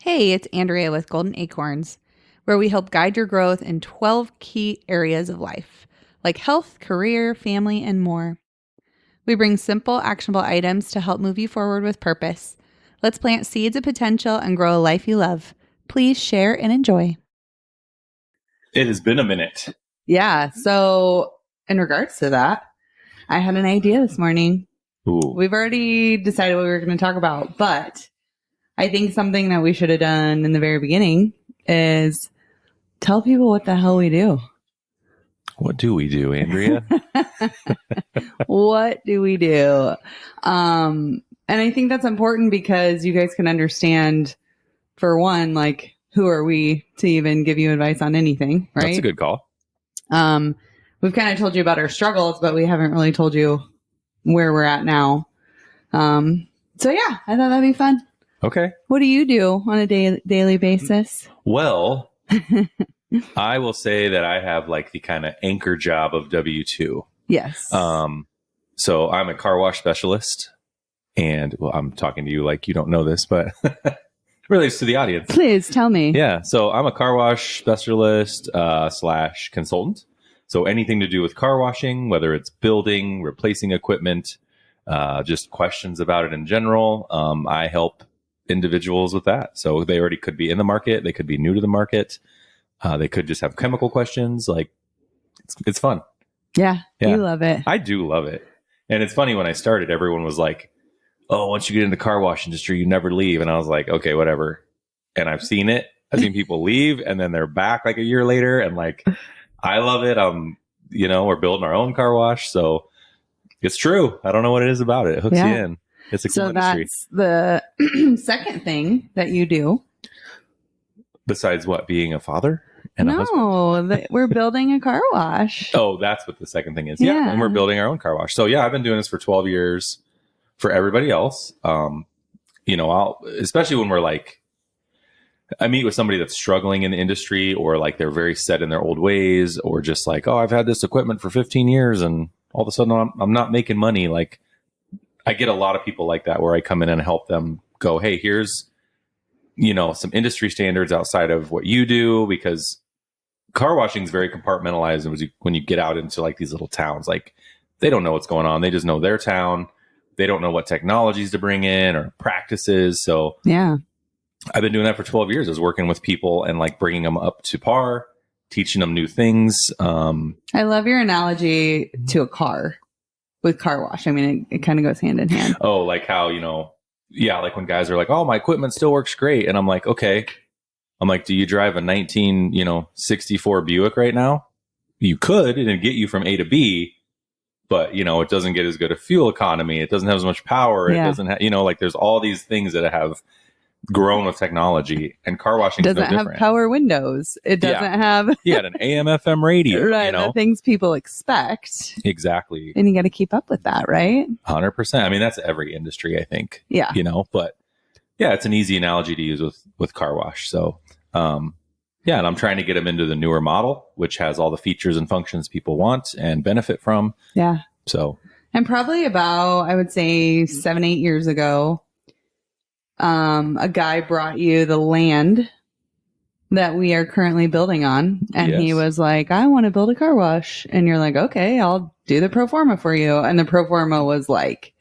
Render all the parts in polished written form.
Hey, it's Andrea with Golden Acorns, where we help guide your growth in 12 key areas of life, like health, career, family, and more. We bring simple, actionable items to help move you forward with purpose. Let's plant seeds of potential and grow a life you love. Please share and enjoy. It has been a minute. Yeah, so in regards to that, I had an idea this morning. Ooh. We've already decided what we were going to talk about, but I think something that we should have done in the very beginning is tell people what the hell we do. What do we do, Andrea? What do we do? And I think that's important because you guys can understand, for one, like, who are we to even give you advice on anything, right? That's a good call. We've kind of told you about our struggles, but we haven't really told you where we're at now. So yeah, I thought that'd be fun. Okay. What do you do on a daily basis? Well, I will say that I have like the kind of anchor job of W-2. Yes. So I'm a car wash specialist, and well, I'm talking to you like you don't know this, but it relates to the audience. Please tell me. Yeah. So I'm a car wash specialist / consultant. So anything to do with car washing, whether it's building, replacing equipment, just questions about it in general. I help individuals with that. So they already could be in the market. They could be new to the market. They could just have chemical questions. Like it's fun. Yeah. You love it. I do love it. And it's funny, when I started, everyone was like, oh, once you get in the car wash industry, you never leave. And I was like, okay, whatever. And I've seen it. I've seen people leave and then they're back like a year later. And like, I love it. We're building our own car wash. So it's true. I don't know what it is about it. It hooks you in. It's a cool industry. That's the second thing that you do. Besides what, being a father and a husband? We're building a car wash. Oh, that's what the second thing is. Yeah. And we're building our own car wash. So yeah, I've been doing this for 12 years for everybody else. Especially when we're like, I meet with somebody that's struggling in the industry, or like they're very set in their old ways, or just like, oh, I've had this equipment for 15 years and all of a sudden I'm not making money. Like, I get a lot of people like that where I come in and help them go, hey, here's, some industry standards outside of what you do, because car washing is very compartmentalized. And when you get out into like these little towns, like they don't know what's going on. They just know their town. They don't know what technologies to bring in or practices. So yeah, I've been doing that for 12 years. I was working with people and like bringing them up to par, teaching them new things. I love your analogy to a car with car wash. I mean, it kind of goes hand in hand. Oh, like how, like when guys are like, oh, my equipment still works great. And I'm like, okay. I'm like, do you drive a 1964 Buick right now? You could, and it'd get you from A to B, but it doesn't get as good a fuel economy. It doesn't have as much power. Yeah. It doesn't have, like there's all these things that have grown with technology, and car washing doesn't have power windows. It doesn't have an AM FM radio, right? The things people expect. Exactly. And you got to keep up with that, right? 100%. I mean, that's every industry, I think. Yeah. But yeah, it's an easy analogy to use with car wash. So, and I'm trying to get them into the newer model, which has all the features and functions people want and benefit from. Yeah. So, and probably about, I would say 7-8 years ago, a guy brought you the land that we are currently building on. And he was like, I want to build a car wash. And you're like, okay, I'll do the pro forma for you. And the pro forma was like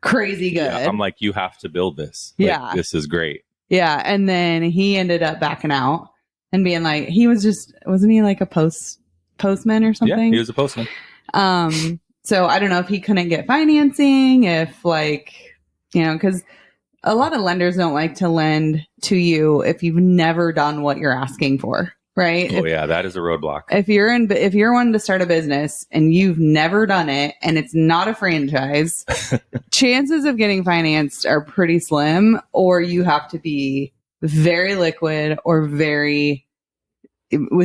crahe good. Yeah, I'm like, you have to build this. Yeah. This is great. Yeah. And then he ended up backing out and being like, wasn't he like a postman or something? Yeah, he was a postman. So I don't know if he couldn't get financing, if because a lot of lenders don't like to lend to you if you've never done what you're asking for, right? Oh, yeah, that is a roadblock. If you're wanting to start a business and you've never done it and it's not a franchise, chances of getting financed are pretty slim, or you have to be very liquid or with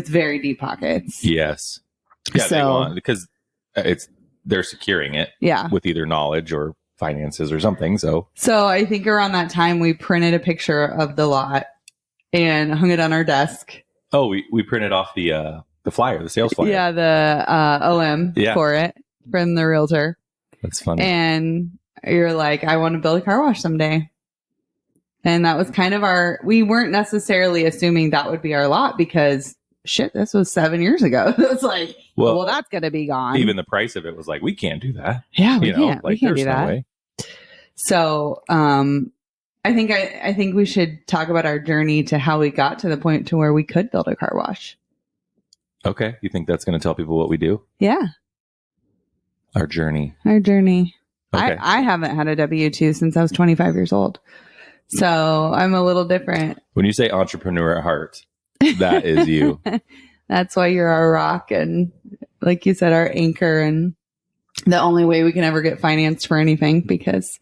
very deep pockets. Yes. Yeah, because they're securing it with either knowledge or finances or something. So I think around that time we printed a picture of the lot and hung it on our desk. Oh, we printed off the flyer, the sales flyer. Yeah, the OM for it from the realtor. That's funny. And you're like, I want to build a car wash someday. And that was kind of we weren't necessarily assuming that would be our lot because shit, this was 7 years ago. It's like, well, that's going to be gone. Even the price of it was like, we can't do that. Yeah, we can't. Like, we can't there's do that. No way. So, I think we should talk about our journey to how we got to the point to where we could build a car wash. Okay. You think that's going to tell people what we do? Yeah. Our journey. Okay. I I haven't had a W-2 since I was 25 years old. So I'm a little different. When you say entrepreneur at heart, that is you. That's why you're our rock. And like you said, our anchor and the only way we can ever get financed for anything because,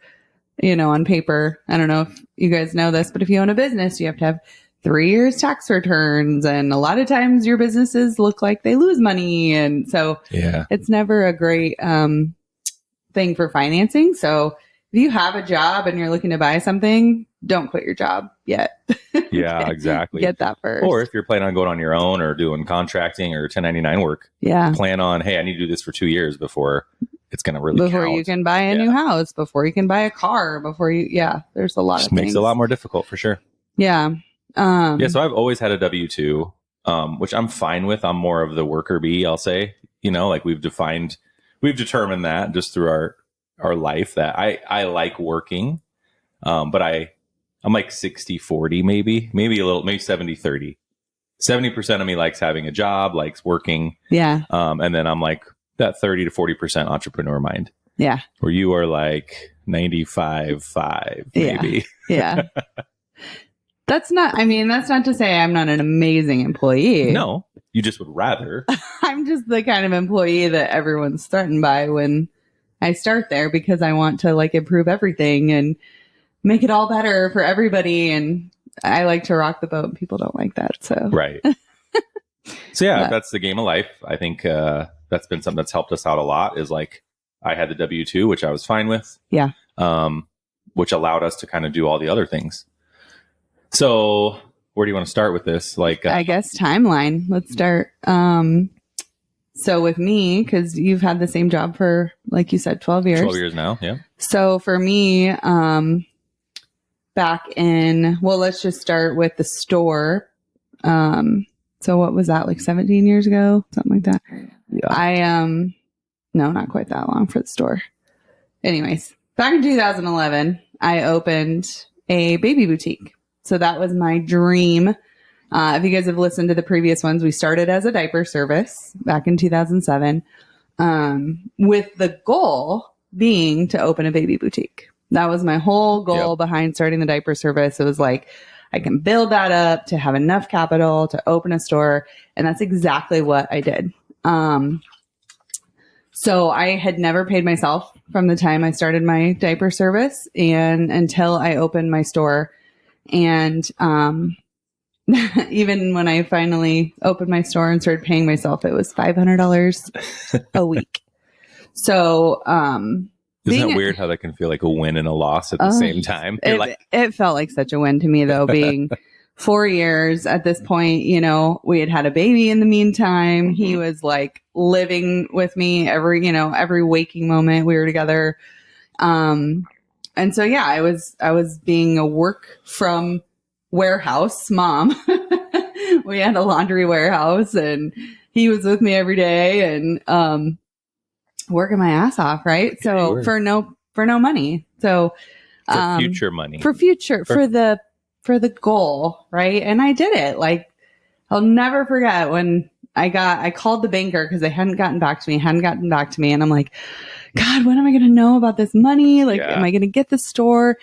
on paper, I don't know if you guys know this, but if you own a business, you have to have 3 years tax returns. And a lot of times your businesses look like they lose money. And so it's never a great thing for financing. So if you have a job and you're looking to buy something, don't quit your job yet. Yeah, exactly. Get that first. Or if you're planning on going on your own or doing contracting or 1099 work, plan on, hey, I need to do this for 2 years before it's going to really before count. You can buy a new house, before you can buy a car, there's a lot of things. Makes it a lot more difficult for sure. Yeah. So I've always had a W-2, which I'm fine with. I'm more of the worker bee, I'll say, like we've determined that just through our life that I like working. But I'm like 60-40, maybe a little, maybe 70-30. 70% of me likes having a job, likes working. Yeah. And then I'm like that 30 to 40% entrepreneur mind. Yeah. Where you are like 95-5, maybe. Yeah. That's not to say I'm not an amazing employee. No, you just would rather. I'm just the kind of employee that everyone's threatened by when I start there because I want to like improve everything and make it all better for everybody. And I like to rock the boat. People don't like that. So, right. So that's the game of life. I think, that's been something that's helped us out a lot is like, I had the W-2, which I was fine with. Yeah. Which allowed us to kind of do all the other things. So where do you want to start with this? Like, I guess timeline. Let's start. So with me, because you've had the same job for, like you said, 12 years. 12 years now, yeah. So for me, back in, let's just start with the store. So what was that, like 17 years ago? Something like that. Yeah. No, not quite that long for the store. Anyways, back in 2011, I opened a baby boutique. So that was my dream. If you guys have listened to the previous ones, we started as a diaper service back in 2007, with the goal being to open a baby boutique. That was my whole goal behind starting the diaper service. It was like, I can build that up to have enough capital to open a store. And that's exactly what I did. So I had never paid myself from the time I started my diaper service and until I opened my store. And, even when I finally opened my store and started paying myself, it was $500 a week. So, isn't it weird how that can feel like a win and a loss at the same time? It felt like such a win to me though, being 4 years at this point. We had a baby in the meantime. Mm-hmm. He was like living with me every waking moment we were together. And so, I was being a work from warehouse mom. We had a laundry warehouse and he was with me every day and, working my ass off. Right. Okay, so for no money. So, for future money, for the goal. Right. And I did it. Like, I'll never forget when I called the banker because they hadn't gotten back to me. And I'm like, God, when am I going to know about this money? Like, am I going to get the store?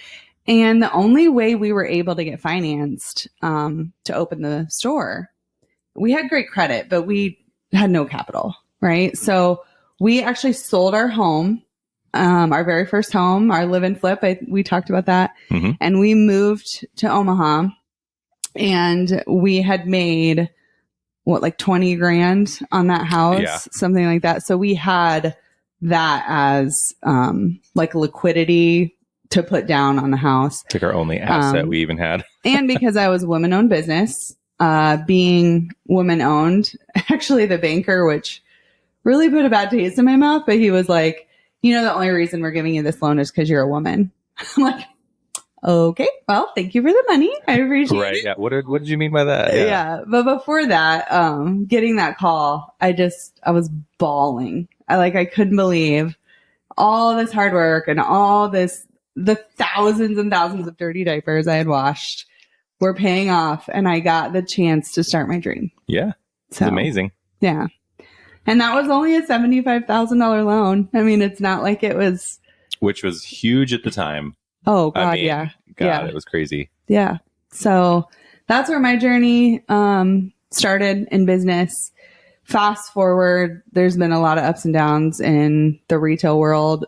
And the only way we were able to get financed to open the store, we had great credit, but we had no capital, right? So we actually sold our home, our very first home, our live and flip. We talked about that. Mm-hmm. And we moved to Omaha and we had made like 20 grand on that house, something like that. So we had that as like liquidity to put down on the house. It's like our only asset we even had. And because I was a woman-owned business, being woman-owned, actually the banker, which really put a bad taste in my mouth, but he was like, the only reason we're giving you this loan is because you're a woman. I'm like, okay, well, thank you for the money. I appreciate Right. it. Yeah. What did you mean by that? Yeah. But before that, getting that call, I was bawling. I couldn't believe all this hard work and the thousands and thousands of dirty diapers I had washed were paying off, and I got the chance to start my dream. Yeah. It's amazing. Yeah. And that was only a $75,000 loan. I mean, it's not like it was. Which was huge at the time. Oh, God, yeah. God, it was crazy. Yeah. So that's where my journey started in business. Fast forward, there's been a lot of ups and downs in the retail world.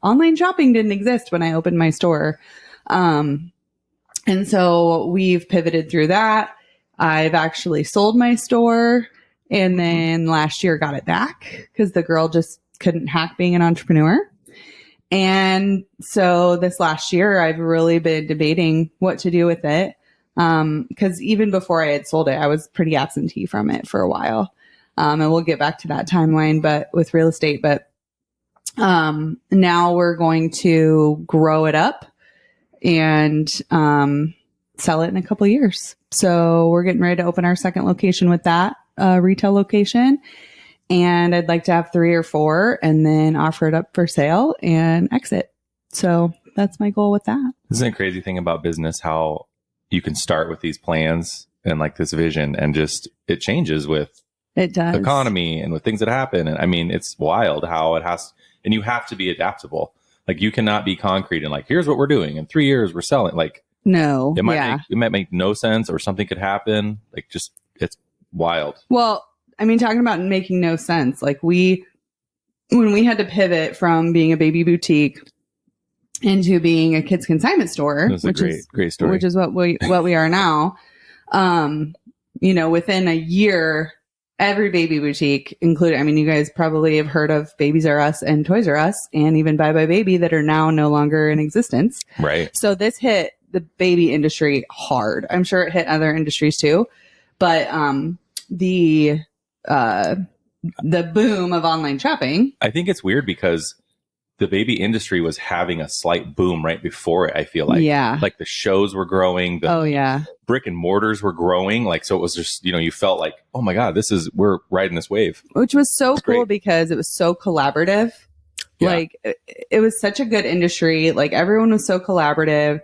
Online shopping didn't exist when I opened my store. And so we've pivoted through that. I've actually sold my store, and then last year got it back because the girl just couldn't hack being an entrepreneur. And so this last year, I've really been debating what to do with it. Because even before I had sold it, I was pretty absentee from it for a while. And we'll get back to that timeline, but with real estate. But now we're going to grow it up and sell it in a couple of years. So we're getting ready to open our second location with that retail location. And I'd like to have 3 or 4 and then offer it up for sale and exit. So that's my goal with that. Isn't it a crazy thing about business how you can start with these plans and like this vision and just it changes with it does. Economy and with things that happen. And I mean, it's wild how it has, and you have to be adaptable. Like you cannot be concrete and like, here's what we're doing. In 3 years, we're selling. Like, no, it might make no sense or something could happen. Like just, it's wild. Well, I mean, talking about making no sense, like when we had to pivot from being a baby boutique into being a kids consignment store, which is great story, which is what we are now. Within a year, every baby boutique, including, I mean, you guys probably have heard of Babies R Us and Toys R Us and even Bye Bye Baby that are now no longer in existence. Right. So this hit the baby industry hard. I'm sure it hit other industries too, but the boom of online shopping. I think it's weird because the baby industry was having a slight boom right before it. I feel like, like the shows were growing. Brick and mortars were growing. Like, so it was just, you felt like, oh my God, we're riding this wave. Which was so cool because it was so collaborative. Yeah. Like it was such a good industry. Like everyone was so collaborative.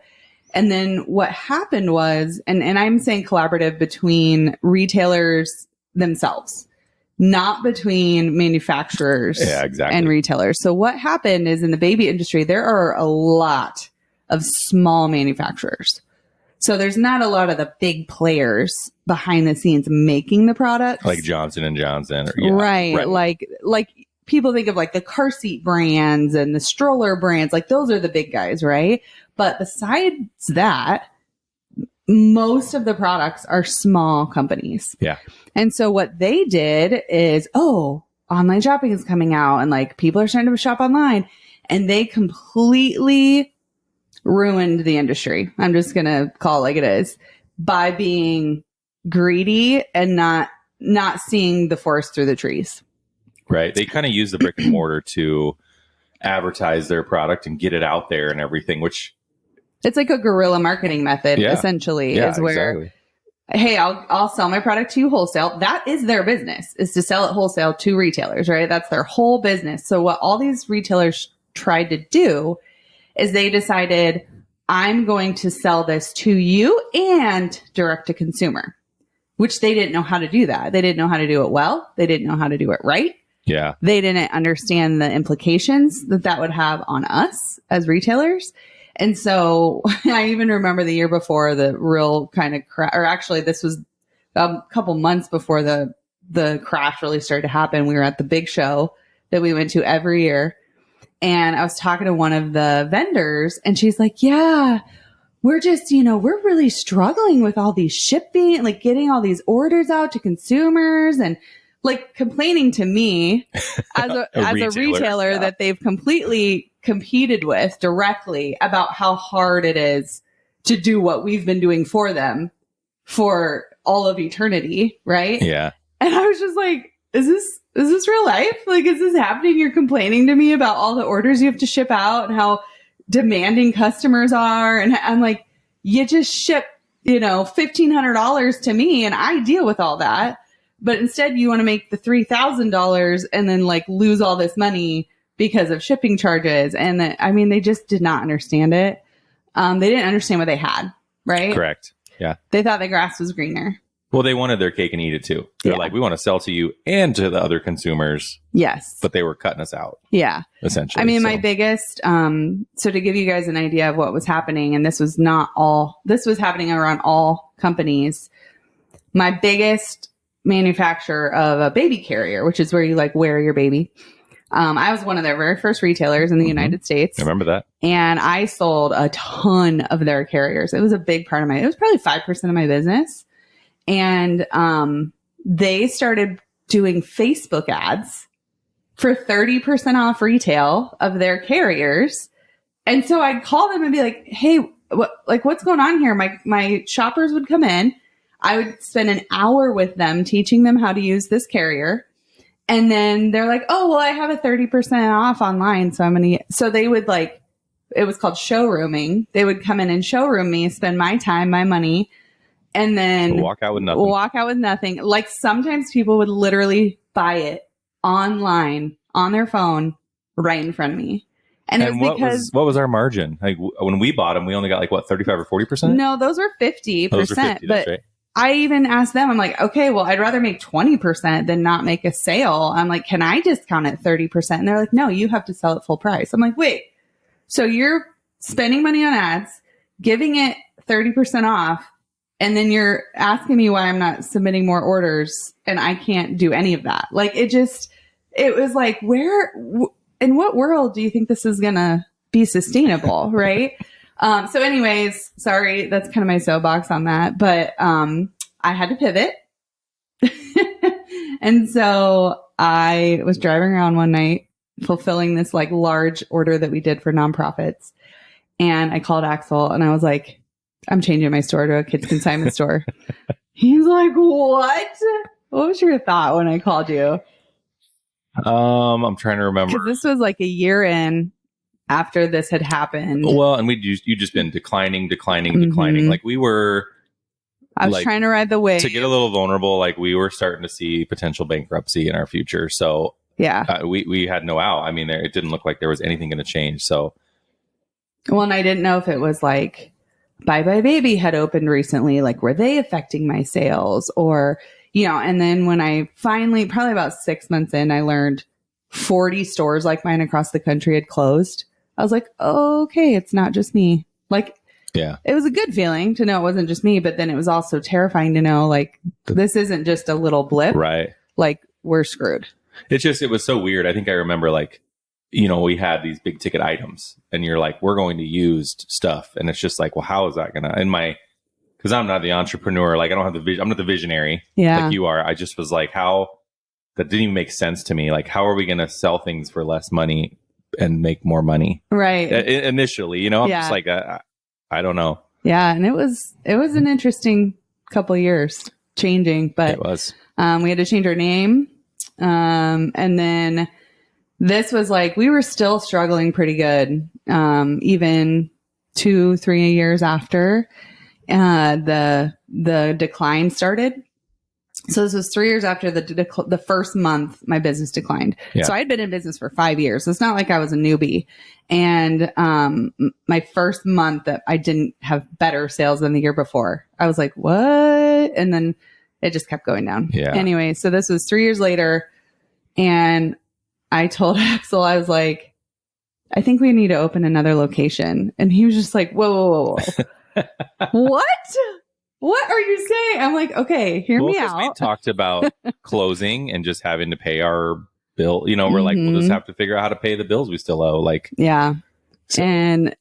And then what happened was, and I'm saying collaborative between retailers themselves, not between manufacturers and retailers. So what happened is in the baby industry, there are a lot of small manufacturers. So there's not a lot of the big players behind the scenes making the products. Like Johnson & Johnson. Right. Like people think of like the car seat brands and the stroller brands. Like those are the big guys, right? But besides that, most of the products are small companies. Yeah. And so what they did is, online shopping is coming out and like people are starting to shop online, and they completely ruined the industry. I'm just going to call it like it is by being greedy and not seeing the forest through the trees. Right. They kind of use the brick and mortar to advertise their product and get it out there and everything, which it's like a guerrilla marketing method, essentially, is where, hey, I'll sell my product to you wholesale. That is their business, is to sell it wholesale to retailers, right? That's their whole business. So what all these retailers tried to do is they decided, I'm going to sell this to you and direct to consumer, which they didn't know how to do that. They didn't know how to do it well. They didn't know how to do it right. Yeah. They didn't understand the implications that would have on us as retailers. And so I even remember the year before the real kind of or actually this was a couple months before the crash really started to happen. We were at the big show that we went to every year. And I was talking to one of the vendors and she's like, yeah, we're just, we're really struggling with all these shipping, like getting all these orders out to consumers and like complaining to me as a retailer that they've completely competed with directly about how hard it is to do what we've been doing for them for all of eternity. Right. Yeah. And I was just like, is this real life? Like, is this happening? You're complaining to me about all the orders you have to ship out and how demanding customers are. And I'm like, you just ship, $1,500 to me and I deal with all that. But instead you want to make the $3,000 and then like lose all this money because of shipping charges. And they just did not understand it. They didn't understand what they had, right? Correct. Yeah. They thought the grass was greener. Well, they wanted their cake and eat it too. They're like, we want to sell to you and to the other consumers. Yes. But they were cutting us out. Yeah. Essentially. My biggest, so to give you guys an idea of what was happening, and this was happening around all companies. My biggest manufacturer of a baby carrier, which is where you like wear your baby. I was one of their very first retailers in the United States. I remember that. And I sold a ton of their carriers. It was a big part of it was probably 5% of my business. And they started doing Facebook ads for 30% off retail of their carriers. And so I'd call them and be like, hey, what's going on here? My shoppers would come in. I would spend an hour with them teaching them how to use this carrier. And then they're like, oh, well, I have a 30% off online. So they would it was called showrooming. They would come in and showroom me, spend my time, my money, and then walk out with nothing. Like sometimes people would literally buy it online on their phone right in front of me. And it was what was our margin? Like when we bought them, we only got 35 or 40%? No, those were 50%. Those were 50, but right. I even asked them, I'm like, okay, well, I'd rather make 20% than not make a sale. I'm like, can I discount it 30%? And they're like, no, you have to sell it full price. I'm like, wait, so you're spending money on ads, giving it 30% off, and then you're asking me why I'm not submitting more orders and I can't do any of that. Like it was like, in what world do you think this is going to be sustainable? Right. So anyways, sorry, that's kind of my soapbox on that, but, I had to pivot. And so I was driving around one night fulfilling this like large order that we did for nonprofits. And I called Axel and I was like, I'm changing my store to a kids consignment store. He's like, what? What was your thought when I called you? I'm trying to remember. This was like a year in after this had happened. Well, and you just been declining. Like we were. I was trying to ride the wave. To get a little vulnerable, like we were starting to see potential bankruptcy in our future. So yeah, we had no out. It didn't look like there was anything going to change. So. Well, and I didn't know if it was like Bye Bye Baby had opened recently. Like, were they affecting my sales or, and then when I finally, probably about 6 months in, I learned 40 stores like mine across the country had closed. I was like, oh, okay, it's not just me. Like, yeah, it was a good feeling to know it wasn't just me, but then it was also terrifying to know like this isn't just a little blip, right? Like we're screwed. It was so weird. I think I remember like, we had these big ticket items and you're like, we're going to used stuff. And it's just like, well, how is that going to, because I'm not the entrepreneur. Like I don't have the vision. I'm not the visionary like you are. I just was like, that didn't even make sense to me. Like, how are we going to sell things for less money and make more money? Right. Initially, I'm just like, I don't know. Yeah. And it was an interesting couple of years changing, but it was, we had to change our name. And then this was like, we were still struggling pretty good. Even 2-3 years after, the decline started. So this was 3 years after the first month my business declined. Yeah. So I had been in business for 5 years. So it's not like I was a newbie. And my first month that I didn't have better sales than the year before, I was like, what? And then it just kept going down. Yeah. Anyway, so this was 3 years later. And I told Axel, I was like, I think we need to open another location. And he was just like, whoa. What? What are you saying? I'm like, okay, hear me out. We talked about closing and just having to pay our bill. We're like, we'll just have to figure out how to pay the bills we still owe. Like, yeah. So. And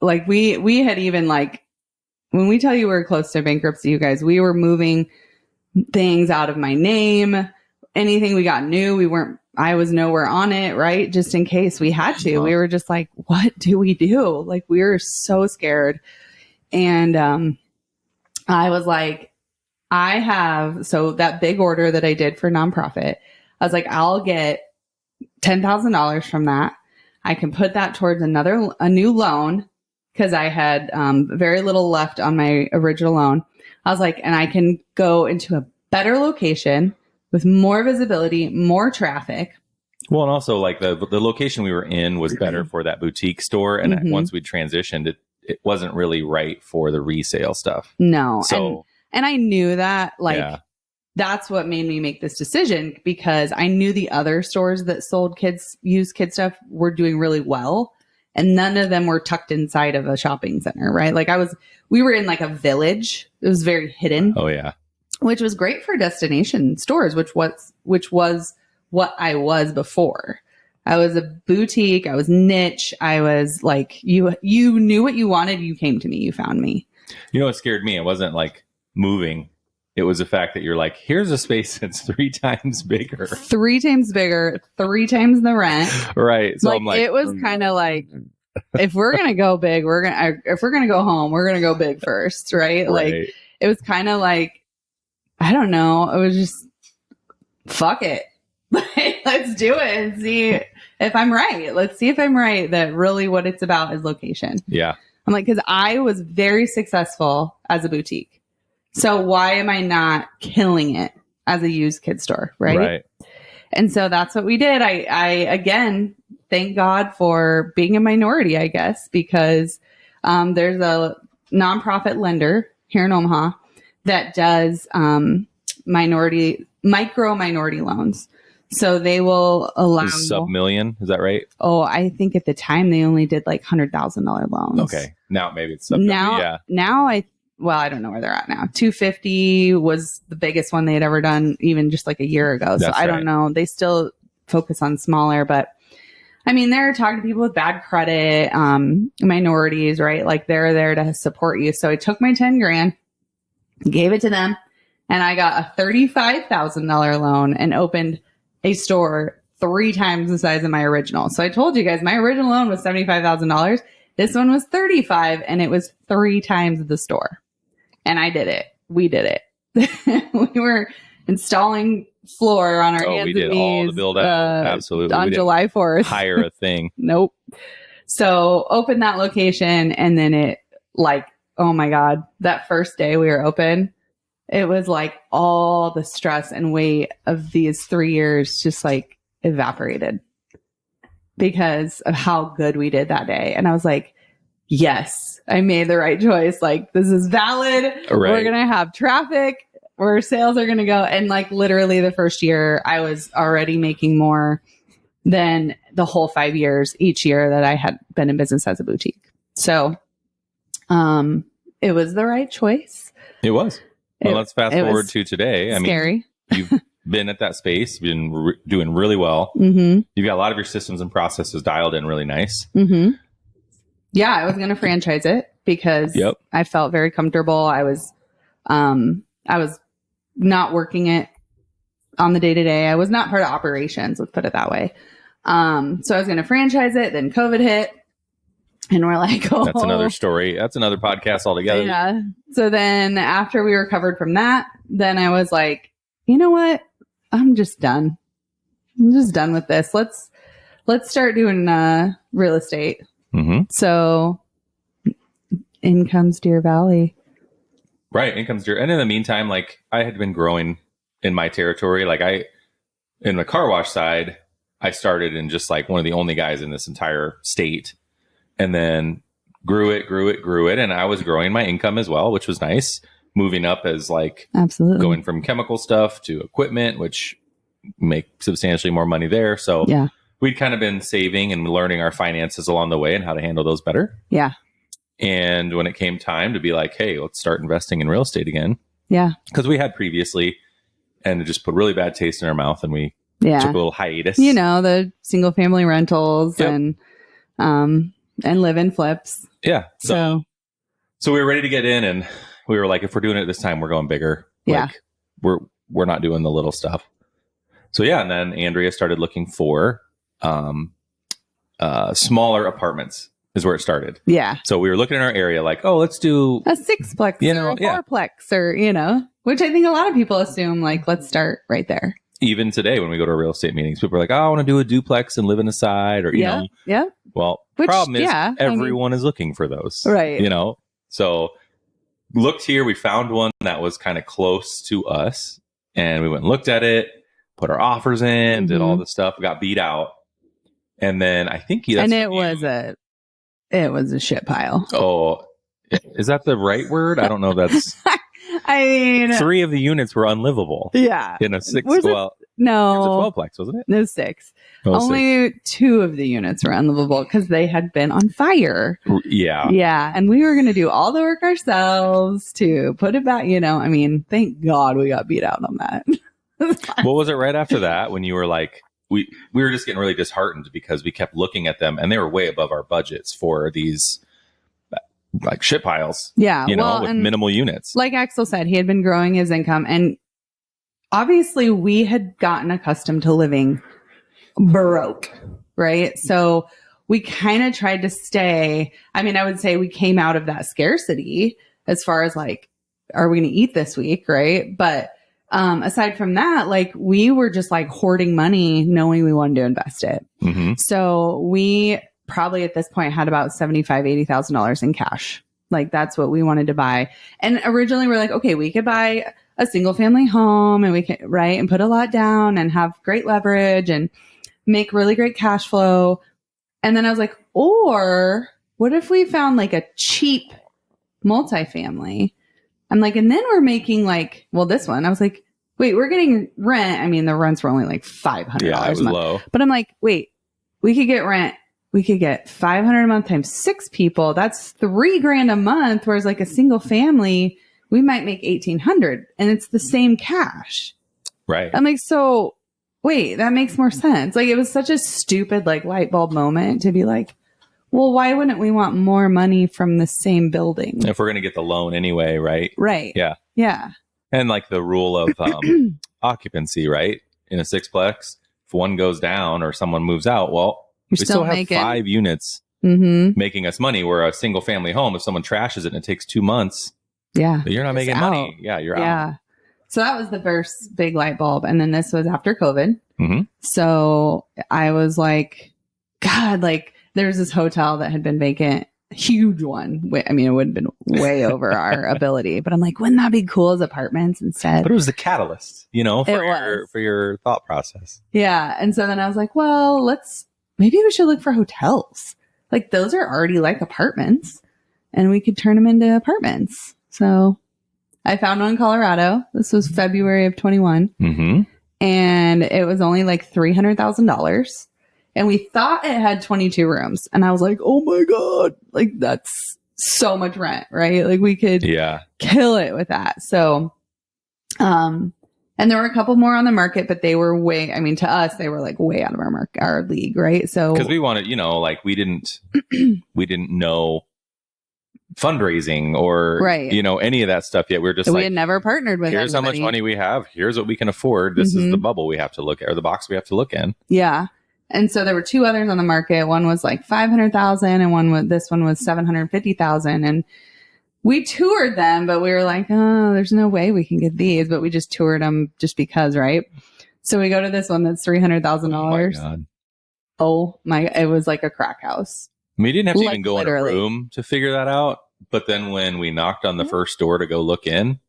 like, we had even like, when we tell you we're close to bankruptcy, you guys, we were moving things out of my name. Anything we got new, I was nowhere on it, right? Just in case we had to. We were just like, what do we do? Like, we were so scared. And, I was like, so that big order that I did for nonprofit, I was like, I'll get $10,000 from that. I can put that towards a new loan because I had very little left on my original loan. I was like, and I can go into a better location with more visibility, more traffic. Well, and also like the location we were in was better for that boutique store. And once we transitioned, it wasn't really right for the resale stuff. No. So, and I knew that, like, that's what made me make this decision, because I knew the other stores that sold used kid stuff were doing really well. And none of them were tucked inside of a shopping center, right? Like we were in like a village. It was very hidden. Oh yeah. Which was great for destination stores, which was what I was before. I was a boutique. I was niche. I was like, you knew what you wanted. You came to me. You found me. You know what scared me? It wasn't like moving. It was the fact that you're like, here's a space that's 3 times bigger. 3 times bigger, 3 times the rent. Right. So like, I'm like, it was kind of like, if we're going to go big, if we're going to go home, we're going to go big first. Right. Like, it was kind of like, I don't know. It was just, fuck it. Let's do it and see if I'm right. Let's see if I'm right that really what it's about is location. Yeah. I'm like, because I was very successful as a boutique. So why am I not killing it as a used kid store? Right. And so that's what we did. I again, thank God for being a minority, I guess, because there's a nonprofit lender here in Omaha that does micro minority loans. So they will allow sub-million. Is that right? Oh, I think at the time they only did like $100,000 loans. Okay. Now maybe it's sub-million. Now I don't know where they're at now. 250 was the biggest one they had ever done, even just like a year ago. So I don't know. They still focus on smaller, but I mean, they're talking to people with bad credit, minorities, right? Like they're there to support you. So I took my 10 grand, gave it to them, and I got a $35,000 loan and opened a store 3 times the size of my original. So I told you guys, my original loan was $75,000. This one was 35, and it was 3 times the store. And I did it. We did it. We were installing floor on our hands and knees. All the build out. Absolutely. On July 4th. Hire a thing. Nope. So opened that location, and then it like, oh my God, that first day we were open, it was like all the stress and weight of these 3 years just like evaporated because of how good we did that day. And I was like, yes, I made the right choice. Like, this is valid. Right. We're going to have traffic where sales are going to go. And like literally the first year I was already making more than the whole 5 years each year that I had been in business as a boutique. So, it was the right choice. It was. Well, let's fast forward to today. Scary. I mean, you've been at that space, been doing really well. Mm-hmm. You've got a lot of your systems and processes dialed in really nice. Mm-hmm. Yeah, I was going to franchise it because I felt very comfortable. I was not working it on the day to day. I was not part of operations. Let's put it that way. So I was going to franchise it. Then COVID hit. And we're like, oh, that's another story. That's another podcast altogether. Yeah. So then after we recovered from that, then I was like, you know what? I'm just done. I'm just done with this. Let's start doing real estate. Mm-hmm. So in comes Deer Valley. Right. In comes Deer. And in the meantime, like I had been growing in my territory. Like in the car wash side, I started in just like one of the only guys in this entire state. And then grew it. And I was growing my income as well, which was nice. Moving up as like absolutely going from chemical stuff to equipment, which make substantially more money there. So we'd kind of been saving and learning our finances along the way and how to handle those better. Yeah. And when it came time to be like, hey, let's start investing in real estate again. Yeah. Because we had previously, and it just put really bad taste in our mouth, and we took a little hiatus. You know, the single family rentals and live-in flips. Yeah. So we were ready to get in, and we were like, if we're doing it this time, we're going bigger. Yeah. Like, we're not doing the little stuff. So and then Andrea started looking for smaller apartments is where it started. Yeah. So we were looking in our area like, oh, let's do a 6-plex or a 4-plex or, which I think a lot of people assume like, let's start right there. even today when we go to real estate meetings, people are like, oh, I want to do a duplex and live in the side, or, you know. Yeah. Well, problem is everyone is looking for those. Right. You know, so looked here, we found one that was kind of close to us, and we went and looked at it, put our offers in, did all the stuff, got beat out. And then I think it was a shit pile. Oh, is that the right word? I don't know. That's. I mean, 3 of the units were unlivable. Yeah. In a 6. No. It was a 12-plex, wasn't it? No, 6. Oh, Only 6. 2 of the units were unlivable because they had been on fire. Yeah. Yeah. And we were going to do all the work ourselves to put it back. You know, I mean, thank God we got beat out on that. What was it right after that when you were like, we were just getting really disheartened because we kept looking at them and they were way above our budgets for these like shit piles. Yeah. You know, with minimal units. Like Axel said, he had been growing his income, and obviously we had gotten accustomed to living baroque, right? So we kind of tried to stay. I mean, I would say we came out of that scarcity as far as like, are we going to eat this week? Right. But aside from that, like we were just like hoarding money, knowing we wanted to invest it. Mm-hmm. So we probably at this point had about $75,000, $80,000 in cash. Like that's what we wanted to buy. And originally we're like, okay, we could buy a single family home and we can, right, and put a lot down and have great leverage and make really great cash flow. And then I was like, or what if we found like a cheap multifamily? I'm like, and then we're making like, well, this one, I was like, wait, we're getting rent. I mean, the rents were only like $500 it was a month. Low. But I'm like, wait, we could get rent. We could get $500 a month times 6 people. That's $3,000 a month. Whereas like a single family, we might make $1,800 and it's the same cash. Right. I'm like, so wait, that makes more sense. Like it was such a stupid like light bulb moment to be like, well, why wouldn't we want more money from the same building? If we're going to get the loan anyway, right? Right. Yeah. Yeah. And like the rule of occupancy, right? In a 6-plex, if one goes down or someone moves out, well, we still have 5 units making us money. Where a single family home, if someone trashes it and it takes 2 months, you're not making money. Yeah, you're out. So that was the first big light bulb. And then this was after COVID. Mm-hmm. So I was like, God, like there's this hotel that had been vacant, huge one. I mean, it would have been way over our ability, but I'm like, wouldn't that be cool as apartments instead? But it was the catalyst, you know, for your thought process. Yeah. And so then I was like, well, maybe we should look for hotels. Like those are already like apartments and we could turn them into apartments. So I found one in Colorado. This was February of 21. Mm-hmm. And it was only like $300,000. And we thought it had 22 rooms. And I was like, oh my God, like that's so much rent, right? Like we could kill it with that. So, and there were a couple more on the market, but they were to us, they were like way out of our league, right? So, because we wanted, you know, like we didn't know fundraising or, you know, any of that stuff yet. We were just we had never partnered with here's anybody. How much money we have. Here's what we can afford. This is the bubble we have to look at, or the box we have to look in. Yeah. And so there were 2 others on the market. One was like 500,000 and this one was 750,000. And we toured them, but we were like, oh, there's no way we can get these, but we just toured them just because, right? So we go to this one that's $300,000. Oh my, it was like a crack house. We didn't have to even go in a room to figure that out. But then when we knocked on the first door to go look in,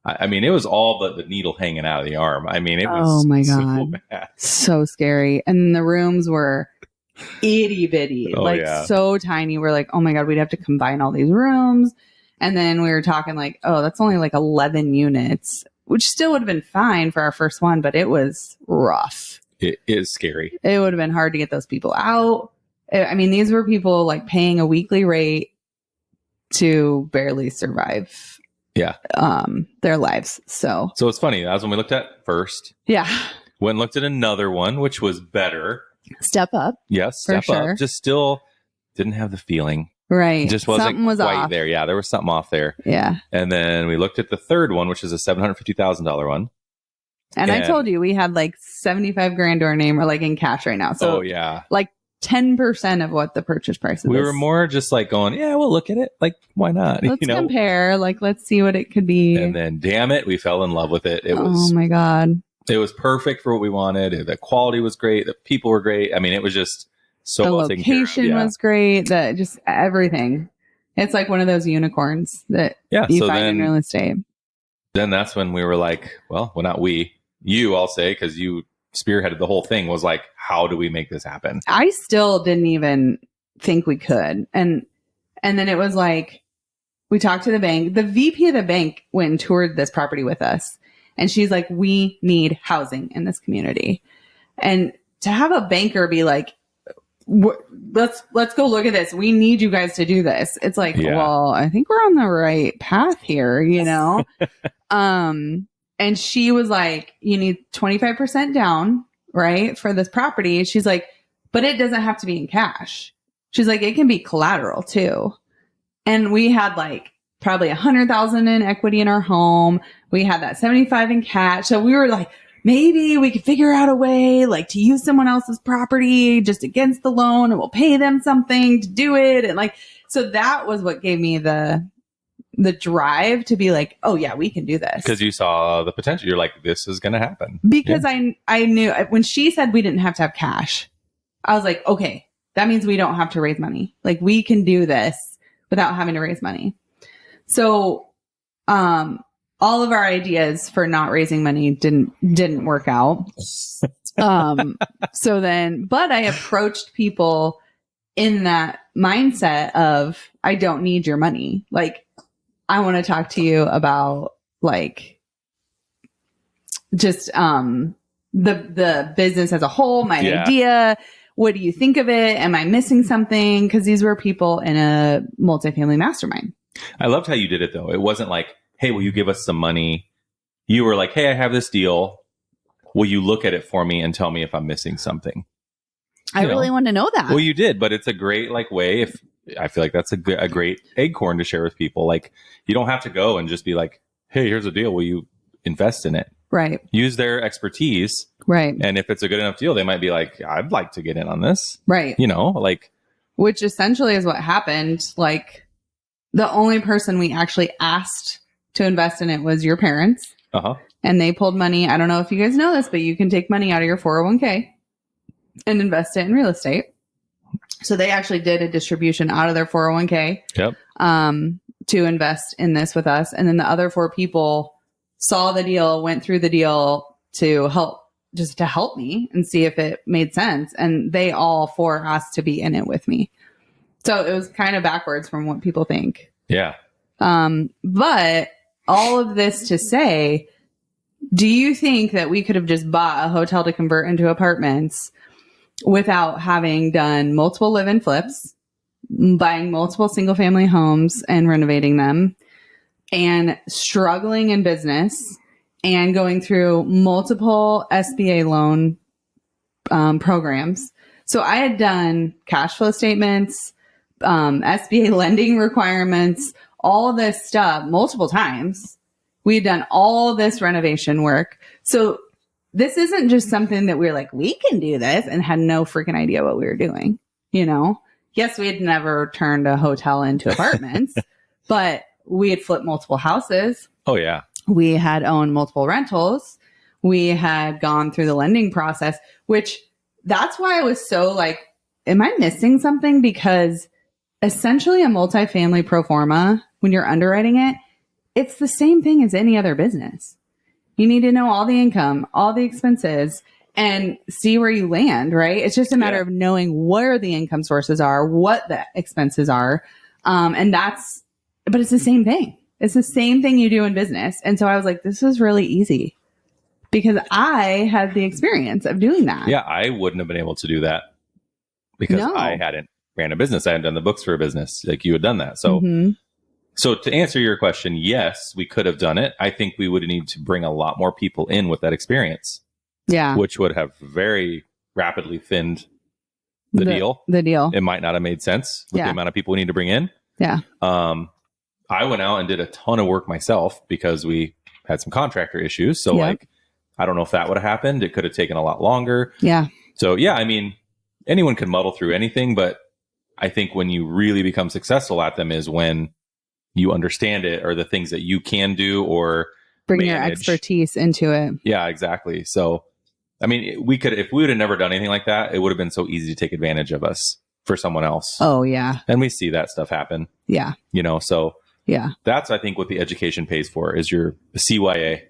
I mean, it was all but the needle hanging out of the arm. I mean, it was so bad. So scary. And the rooms were itty bitty, so tiny. We're like, oh my God, we'd have to combine all these rooms. And then we were talking like, oh, that's only like 11 units, which still would have been fine for our first one, but it was rough. It is scary. It would have been hard to get those people out. I mean, these were people like paying a weekly rate to barely survive their lives. So it's funny. That was when we looked at first. Yeah. Went and looked at another one, which was better. Step up. Yes, step up. Just still didn't have the feeling. Right. It just wasn't something was quite off. there. Yeah, there was something off there. Yeah. And then we looked at the third one, which is a $750,000 one. And I told you we had like 75 grand to our name or like in cash right now. So like 10% of what the purchase price is. We were more just like going, yeah, we'll look at it. Like, why not? Let's compare. Like, let's see what it could be. And then, damn it, we fell in love with it. It was oh my God, It was perfect for what we wanted. The quality was great. The people were great. I mean, it was just so the well taken care of. location was great. That just everything. It's like one of those unicorns that you find in real estate. Then that's when we were like, well, not we, you, I'll say, because you spearheaded the whole thing, was like, how do we make this happen? I still didn't even think we could. And then it was like, we talked to the bank. The VP of the bank went and toured this property with us. And she's like, we need housing in this community. And to have a banker be like, let's go look at this. We need you guys to do this. It's like, well, I think we're on the right path here, you know? And she was like, you need 25% down, right? For this property. She's like, but it doesn't have to be in cash. She's like, it can be collateral too. And we had like probably 100,000 in equity in our home. We had that 75 in cash. So we were like, maybe we could figure out a way like to use someone else's property just against the loan, and we'll pay them something to do it. And like, so that was what gave me the drive to be like, oh yeah, we can do this. Because you saw the potential. You're like, this is going to happen. Because I knew when she said we didn't have to have cash, I was like, okay, that means we don't have to raise money. Like we can do this without having to raise money. So, all of our ideas for not raising money didn't work out. So then, but I approached people in that mindset of, I don't need your money. Like, I want to talk to you about like, just, the business as a whole, my idea. What do you think of it? Am I missing something? 'Cause these were people in a multifamily mastermind. I loved how you did it though. It wasn't like, hey, will you give us some money? You were like, hey, I have this deal. Will you look at it for me and tell me if I'm missing something? I really want to know that. Well, you did, but it's a great like way. If I feel like that's a great acorn to share with people. Like you don't have to go and just be like, hey, here's a deal. Will you invest in it? Right. Use their expertise. Right. And if it's a good enough deal, they might be like, I'd like to get in on this. Right. You know, like. Which essentially is what happened. Like the only person we actually asked to invest in it was your parents. Uh-huh. And they pulled money. I don't know if you guys know this, but you can take money out of your 401k and invest it in real estate. So they actually did a distribution out of their 401k to invest in this with us. And then the other 4 people saw the deal, went through the deal to help me and see if it made sense. And they all 4 asked to be in it with me. So it was kind of backwards from what people think. Yeah. But all of this to say, do you think that we could have just bought a hotel to convert into apartments without having done multiple live-in flips, buying multiple single-family homes and renovating them, and struggling in business, and going through multiple SBA loan programs? So I had done cash flow statements, SBA lending requirements, all this stuff multiple times. We had done all this renovation work. So this isn't just something that we're like, we can do this, and had no freaking idea what we were doing. You know, yes, we had never turned a hotel into apartments, but we had flipped multiple houses. Oh yeah. We had owned multiple rentals. We had gone through the lending process, which that's why I was so like, am I missing something? Because essentially a multifamily pro forma, when you're underwriting it, it's the same thing as any other business. You need to know all the income, all the expenses, and see where you land, right? It's just a matter of knowing where the income sources are, what the expenses are. But it's the same thing. It's the same thing you do in business. And so I was like, this is really easy because I had the experience of doing that. Yeah, I wouldn't have been able to do that because I hadn't ran a business. I hadn't done the books for a business like you had done that. So, So to answer your question, yes, we could have done it. I think we would need to bring a lot more people in with that experience. Yeah. Which would have very rapidly thinned the deal. The deal. It might not have made sense with the amount of people we need to bring in. Yeah. I went out and did a ton of work myself because we had some contractor issues. So like, I don't know if that would have happened. It could have taken a lot longer. Yeah. So yeah, I mean, anyone can muddle through anything, but I think when you really become successful at them is when you understand it, or the things that you can do, or bring your expertise into it. Yeah, exactly. So, I mean, if we would have never done anything like that, it would have been so easy to take advantage of us for someone else. Oh, yeah. And we see that stuff happen. Yeah. So yeah, that's, I think, what the education pays for is your CYA.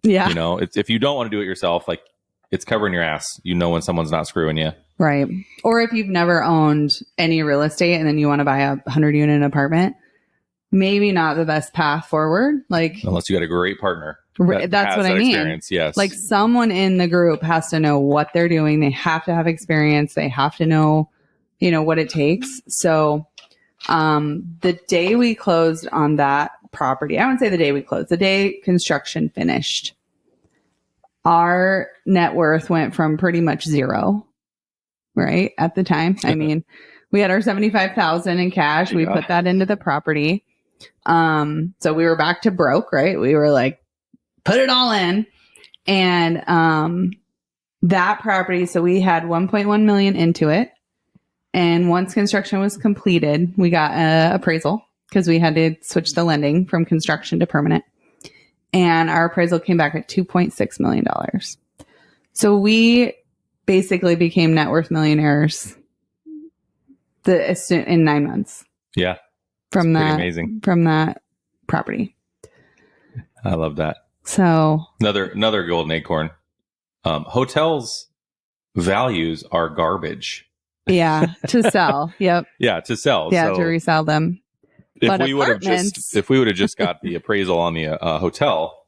Yeah. If you don't want to do it yourself, like it's covering your ass, when someone's not screwing you. Right. Or if you've never owned any real estate and then you want to buy a 100-unit apartment, maybe not the best path forward. Like, unless you got a great partner. That's what I mean. Experience, yes. Like someone in the group has to know what they're doing. They have to have experience. They have to know, what it takes. So, the day we closed on that property, I wouldn't say the day we closed, the day construction finished, our net worth went from pretty much zero, right? At the time. I mean, we had our $75,000 in cash. We put that into the property. So we were back to broke, right? We were like, put it all in. And, that property, so we had 1.1 million into it. And once construction was completed, we got an appraisal because we had to switch the lending from construction to permanent. And our appraisal came back at $2.6 million. So we basically became net worth millionaires in 9 months. Yeah. From that, amazing. From that property. I love that. So another golden acorn. Hotels values are garbage. Yeah, to sell. Yep. Yeah, to sell. Yeah, so to resell them. If we would have just got the appraisal on the hotel,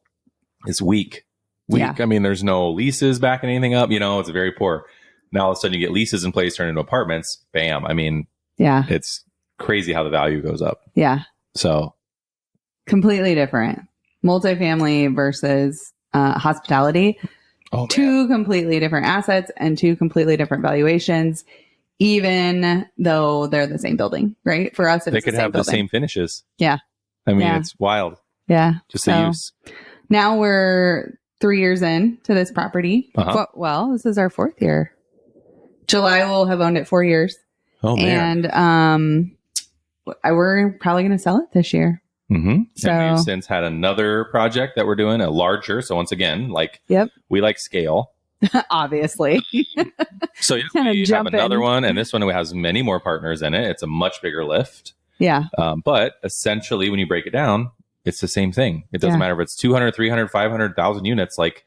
it's weak. Yeah. I mean, there's no leases backing anything up. It's very poor. Now all of a sudden you get leases in place, turn into apartments. Bam. I mean, yeah, it's crazy how the value goes up. Yeah. So completely different. Multifamily versus hospitality. Oh, two completely different assets and two completely different valuations, even though they're the same building, right? For us, they could have the same finishes. Yeah. I mean, it's wild. Yeah. Just the use. Now we're 3 years in to this property. Uh-huh. Well, this is our 4th year. July will have owned it 4 years. Oh, man. And we're probably going to sell it this year. Mm-hmm. So, and we've since had another project that we're doing, a larger. So once again, we like scale. Obviously. So we have another one, and this one has many more partners in it. It's a much bigger lift. Yeah. But essentially, when you break it down, it's the same thing. It doesn't matter if it's 200, 300, 500,000 units. Like,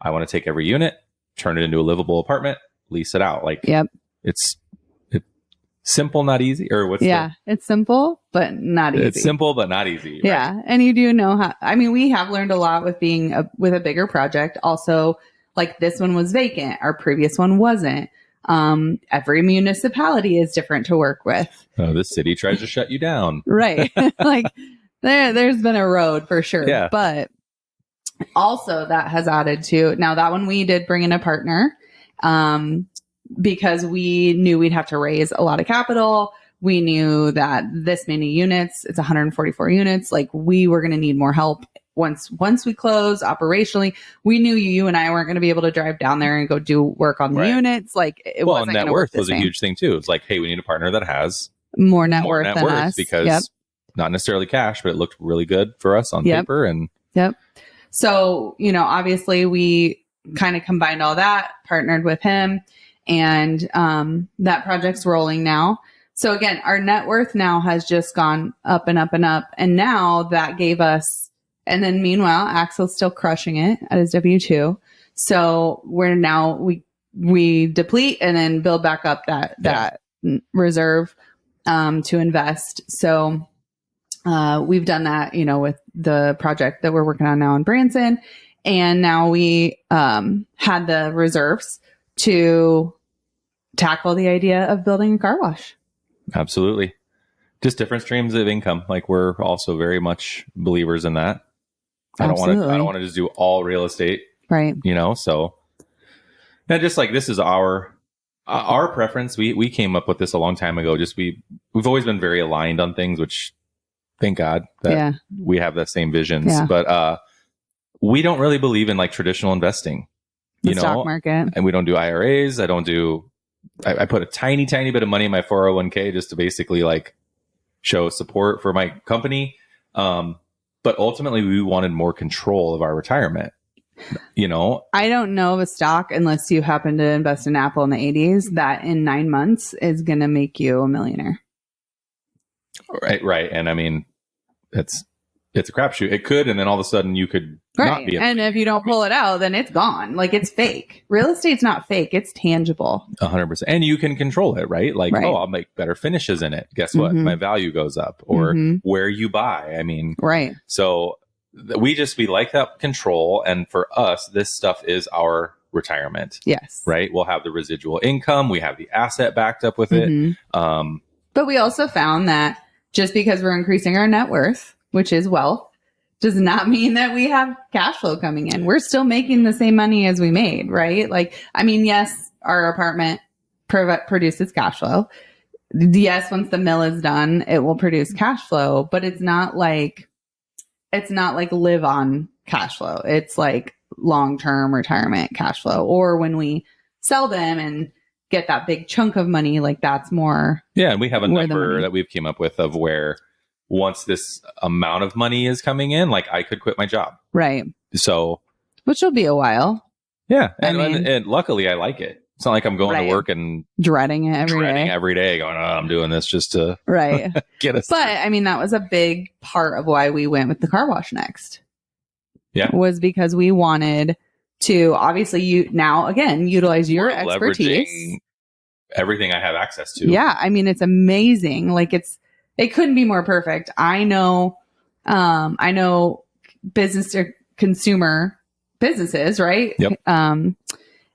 I want to take every unit, turn it into a livable apartment, lease it out. Like, it's simple, not easy. Or what's it's simple, but not easy. It's simple, but not easy. Right? Yeah. And you do know how, I mean, we have learned a lot with being with a bigger project. Also, like this one was vacant. Our previous one wasn't. Every municipality is different to work with. Oh, the city tries to shut you down. Right. Like there's been a road for sure. Yeah. But also that has added to, now that one we did bring in a partner, because we knew we'd have to raise a lot of capital. We knew that this many units, it's 144 units. Like we were going to need more help once we closed operationally. We knew you and I weren't going to be able to drive down there and go do work on the units. Like it wasn't net worth was a huge thing too. It's like, hey, we need a partner that has more net worth than us, because not necessarily cash, but it looked really good for us on paper. And so, obviously we kind of combined all that, partnered with him, and that project's rolling now. So again, our net worth now has just gone up and up and up. And now that gave us, and then meanwhile, Axel's still crushing it at his W-2. So we deplete and then build back up that reserve to invest. So we've done that, with the project that we're working on now in Branson. And now we had the reserves to tackle the idea of building a car wash. Absolutely. Just different streams of income. Like we're also very much believers in that. I don't want to just do all real estate. Right. So and just like this is our preference. We came up with this a long time ago. Just we've always been very aligned on things, which thank God that we have the same visions. Yeah. But we don't really believe in like traditional investing. The stock market. And we don't do IRAs. I put a tiny bit of money in my 401k just to basically like show support for my company. But But ultimately, we wanted more control of our retirement. I don't know of a stock, unless you happen to invest in Apple in the 80s, that in 9 months is going to make you a millionaire. Right. And I mean, it's a crapshoot. It could, and then all of a sudden you could not be. And if you don't pull it out, then it's gone. Like, it's fake. Real estate's not fake. It's tangible. 100%. And you can control it, right? Like, oh, I'll make better finishes in it. Guess what? My value goes up. Or where you buy. I mean, so we like that control. And for us, this stuff is our retirement. Yes. Right. We'll have the residual income. We have the asset backed up with it. But we also found that just because we're increasing our net worth, which is wealth, does not mean that we have cash flow coming in. We're still making the same money as we made, right? Like, I mean, yes, our apartment produces cash flow. Yes, once the mill is done, it will produce cash flow, but it's not like live on cash flow. It's like long-term retirement cash flow. Or when we sell them and get that big chunk of money, like that's more. Yeah. And we have a number that we've came up with of where once this amount of money is coming in, like I could quit my job. Right. So. Which will be a while. Yeah. And luckily I like it. It's not like I'm going to work and dreading it every day going, oh, I'm doing this just to get us. But I mean, that was a big part of why we went with the car wash next. Yeah. Was because we wanted to obviously utilize your expertise. Everything I have access to. Yeah. I mean, it's amazing. Like it couldn't be more perfect. I know business to consumer businesses, right? Yep.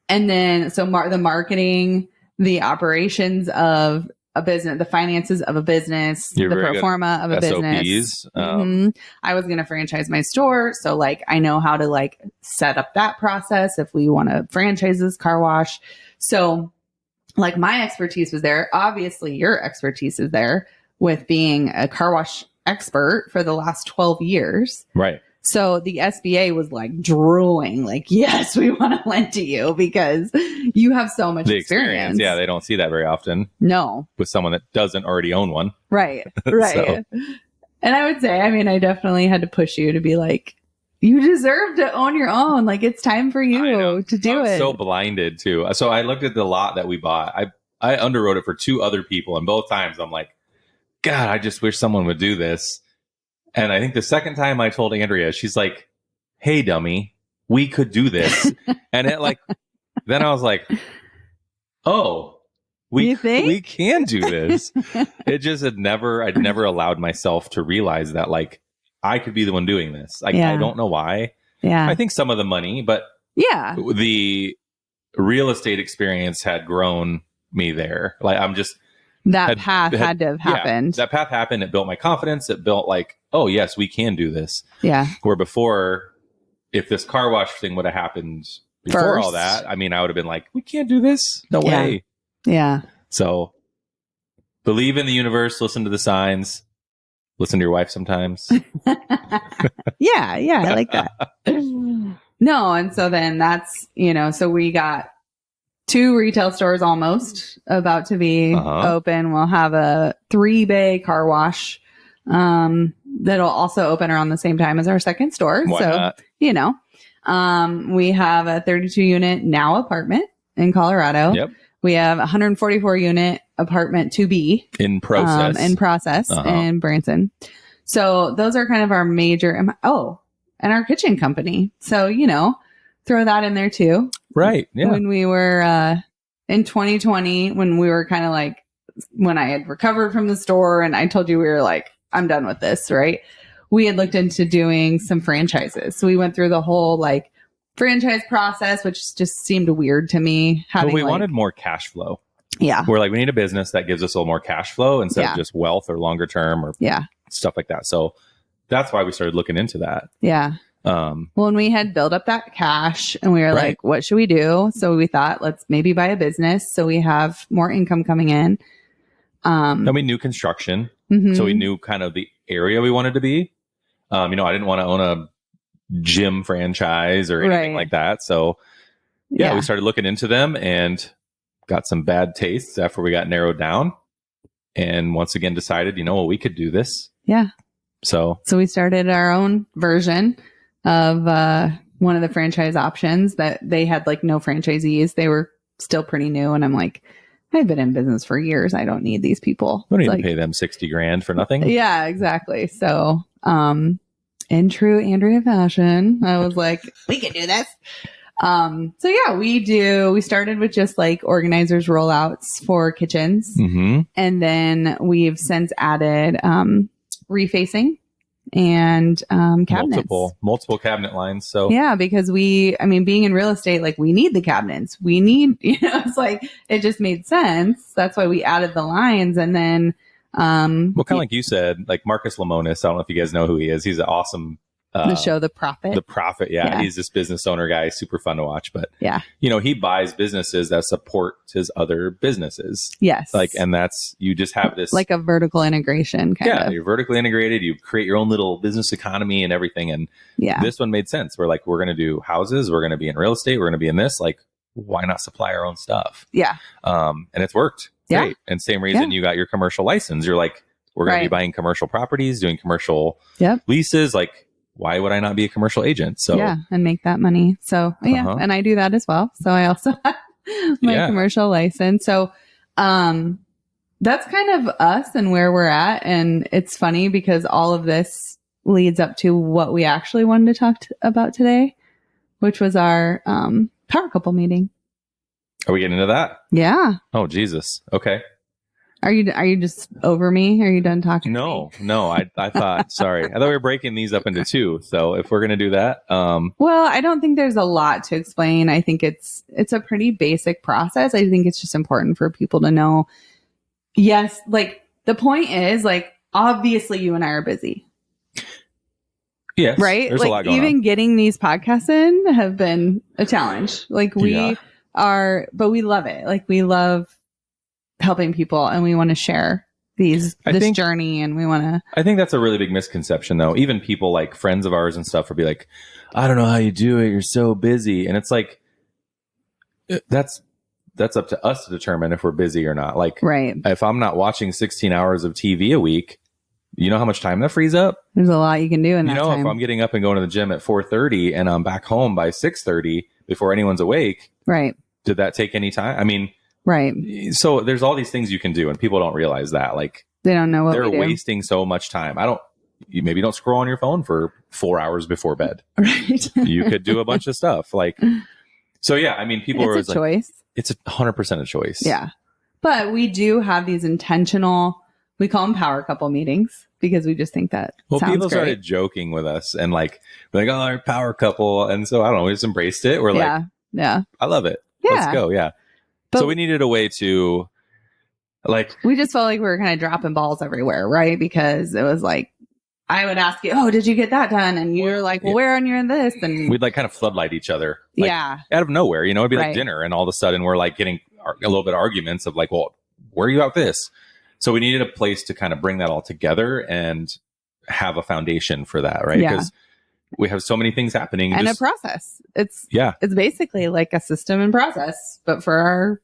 And then, so the marketing, the operations of a business, the finances of a business, the pro forma of a business. I was going to franchise my store. So like, I know how to like set up that process if we want to franchise this car wash. So like my expertise was there. Obviously your expertise is there with being a car wash expert for the last 12 years. Right. So the SBA was like drooling, like, yes, we want to lend to you because you have so much experience. Yeah, they don't see that very often. No. With someone that doesn't already own one. Right. So. And I would say, I mean, I definitely had to push you to be like, you deserve to own your own. Like, it's time for you to do it. So blinded too. So I looked at the lot that we bought. I underwrote it for 2 other people. And both times I'm like, God, I just wish someone would do this. And I think the second time I told Andrea, she's like, hey, dummy, we could do this. And then I was like, oh, we can do this. It just I'd never allowed myself to realize that like I could be the one doing this. I don't know why. Yeah. I think some of the money, but the real estate experience had grown me there. Like that path had to have happened. That path happened. It built my confidence. It built like, oh yes, we can do this. Yeah. Where before, if this car wash thing would have happened before all that, I mean, I would have been like, we can't do this. No way. Yeah. So believe in the universe, listen to the signs, listen to your wife sometimes. Yeah. I like that. No. And so then that's, so we got 2 retail stores almost about to be open. We'll have a 3-bay car wash that'll also open around the same time as our second store. Why not? We have a 32 unit now apartment in Colorado. Yep. We have a 144 unit apartment to be in process in Branson. So those are kind of our major, and our kitchen company. So, throw that in there too. Right. Yeah. When we were in 2020, when we were kind of like, when I had recovered from the store and I told you we were like, I'm done with this, right? We had looked into doing some franchises. So we went through the whole like franchise process, which just seemed weird to me. We wanted more cash flow. Yeah. We're like, we need a business that gives us a little more cash flow instead of just wealth or longer term or stuff like that. So that's why we started looking into that. Yeah. When we had built up that cash and we were like, what should we do? So we thought, let's maybe buy a business so we have more income coming in. Then we knew construction. So we knew kind of the area we wanted to be. I didn't want to own a gym franchise or anything like that. So we started looking into them and got some bad tastes after we got narrowed down. And once again decided, we could do this. Yeah. So we started our own version of one of the franchise options that they had like no franchisees. They were still pretty new. And I'm like, I've been in business for years. I don't need these people. don't need to pay them $60,000 for nothing. Yeah, exactly. So, in true Andrea fashion, I was like, we can do this. So yeah, we started with just like organizers rollouts for kitchens. Mm-hmm. And then we've since added, refacing and, cabinets. Multiple cabinet lines. So yeah, because being in real estate, like we need the cabinets. We need, it's like, it just made sense. That's why we added the lines. And then, kind of like you said, like Marcus Lemonis, I don't know if you guys know who he is. He's an awesome, the show, The Prophet. The Prophet. Yeah. He's this business owner guy, super fun to watch, but yeah, he buys businesses that support his other businesses. Yes. And you just have this like a vertical integration kind of. Yeah. You're vertically integrated. You create your own little business economy and everything. And this one made sense. We're like, we're going to do houses. We're going to be in real estate. We're going to be in this, like, why not supply our own stuff? Yeah. And it's worked. Yeah. Great. And same reason you got your commercial license. You're like, we're going to be buying commercial properties, doing commercial leases. Like, why would I not be a commercial agent? So and make that money. So and I do that as well. So I also have my commercial license. So that's kind of us and where we're at. And it's funny because all of this leads up to what we actually wanted to talk about today, which was our power couple meeting. Are we getting into that? Yeah. Oh, Jesus. Okay. Are you just over me? Are you done talking? No. I thought, sorry. I thought we were breaking these up into two. So if we're going to do that, well, I don't think there's a lot to explain. I think it's a pretty basic process. I think it's just important for people to know. Yes. Like the point is like, obviously you and I are busy. Yes. Right. There's like a lot going even on. Getting these podcasts in have been a challenge. Like we are, but we love it. Like we love helping people and we want to share this journey and we want to. I think that's a really big misconception though. Even people like friends of ours and stuff will be like, I don't know how you do it. You're so busy. And it's like, that's up to us to determine if we're busy or not. Like if I'm not watching 16 hours of TV a week, you know how much time that frees up? There's a lot you can do in that time. If I'm getting up and going to the gym at 4:30 and I'm back home by 6:30 before anyone's awake. Right. Did that take any time? I mean, right. So there's all these things you can do and people don't realize that. Like they don't know what they're wasting so much time. Maybe don't scroll on your phone for 4 hours before bed. Right. You could do a bunch of stuff. Like, so yeah, I mean, people are always choice. It's 100% a choice. Yeah. But we do have these intentional, we call them power couple meetings because we just think that people started joking with us and like, oh, our power couple. And so I don't know, we just embraced it. We're like, I love it. Yeah. Let's go. Yeah. But so we needed a way to like, we just felt like we were kind of dropping balls everywhere. Right. Because it was like, I would ask you, oh, did you get that done? And you're like, well, where on you're in this? And we'd like kind of floodlight each other. Like, out of nowhere, it'd be like dinner. And all of a sudden we're like getting a little bit of arguments of like, well, where are you at this? So we needed a place to kind of bring that all together and have a foundation for that. Right. Because we have so many things happening. And a process. It's basically like a system and process, but for our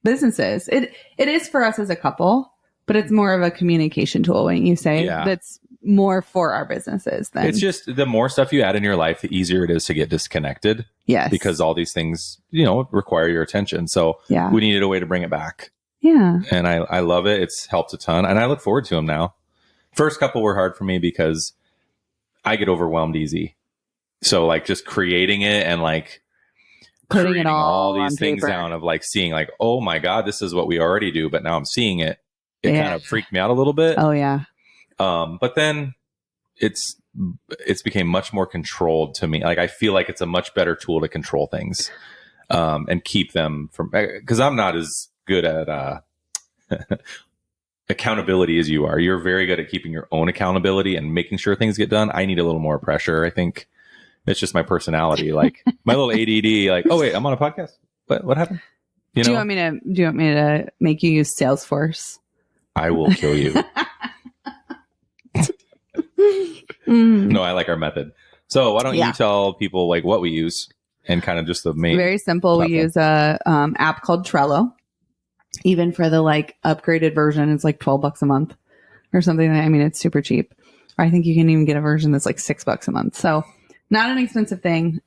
businesses, it is for us as a couple, but it's more of a communication tool. When you say that's more for our businesses, then it's just the more stuff you add in your life, the easier it is to get disconnected. Yes. Because all these things, require your attention. So we needed a way to bring it back. Yeah. And I love it. It's helped a ton. And I look forward to them now. First couple were hard for me because I get overwhelmed easy. So like just creating it and like putting it all these things paper down of like seeing like, oh my God, this is what we already do. But now I'm seeing it. It kind of freaked me out a little bit. Oh yeah. But then it's became much more controlled to me. Like I feel like it's a much better tool to control things and keep them from, because I'm not as good at accountability as you are. You're very good at keeping your own accountability and making sure things get done. I need a little more pressure. I think it's just my personality. Like my little ADD, like, oh wait, I'm on a podcast. What happened? Do you want me to make you use Salesforce? I will kill you. No, I like our method. So why don't you tell people like what we use and kind of just the main. Very simple. Platform. We use a app called Trello. Even for the like upgraded version, it's like $12 a month or something. I mean, it's super cheap. Or I think you can even get a version that's like $6 a month. So not an expensive thing.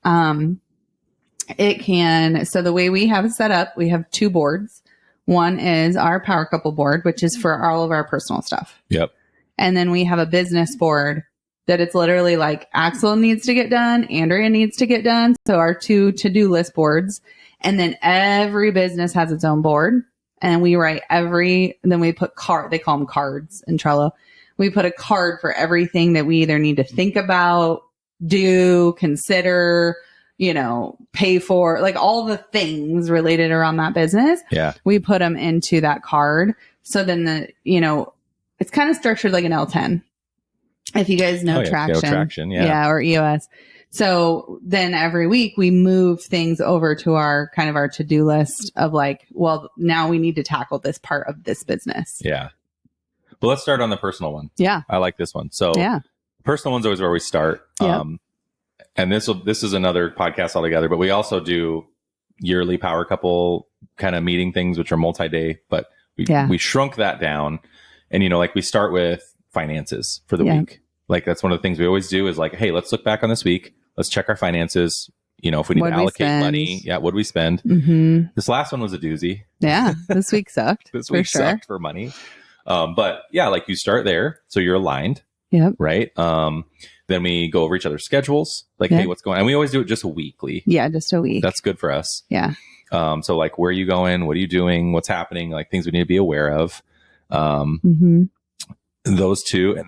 It can, so the way we have it set up, we have 2 boards. One is our power couple board, which is for all of our personal stuff. Yep. And then we have a business board that it's literally like Axel needs to get done, Andrea needs to get done. So our 2 to-do list boards. And then every business has its own board. And we write then we put they call them cards in Trello. We put a card for everything that we either need to think about, do, consider, pay for, like all the things related around that business. Yeah. We put them into that card. So then it's kind of structured like an L10. If you guys know Traction. Yeah. Or EOS. So then every week we move things over to our kind of our to-do list of like, well, now we need to tackle this part of this business. Yeah. Well, let's start on the personal one. Yeah. I like this one. So personal one's always where we start. Yep. And this is another podcast altogether, but we also do yearly power couple kind of meeting things, which are multi-day, but we shrunk that down. And, like we start with finances for the week. Like that's one of the things we always do is like, hey, let's look back on this week. Let's check our finances. If we need to allocate money, what do we spend? Mm-hmm. This last one was a doozy. Yeah. This week sucked. This week sucked for money. But yeah, like you start there. So you're aligned. Yep. Right. Then we go over each other's schedules. Like, hey, what's going on? And we always do it just weekly. Yeah. Just a week. That's good for us. Yeah. So like, where are you going? What are you doing? What's happening? Like things we need to be aware of. Those 2.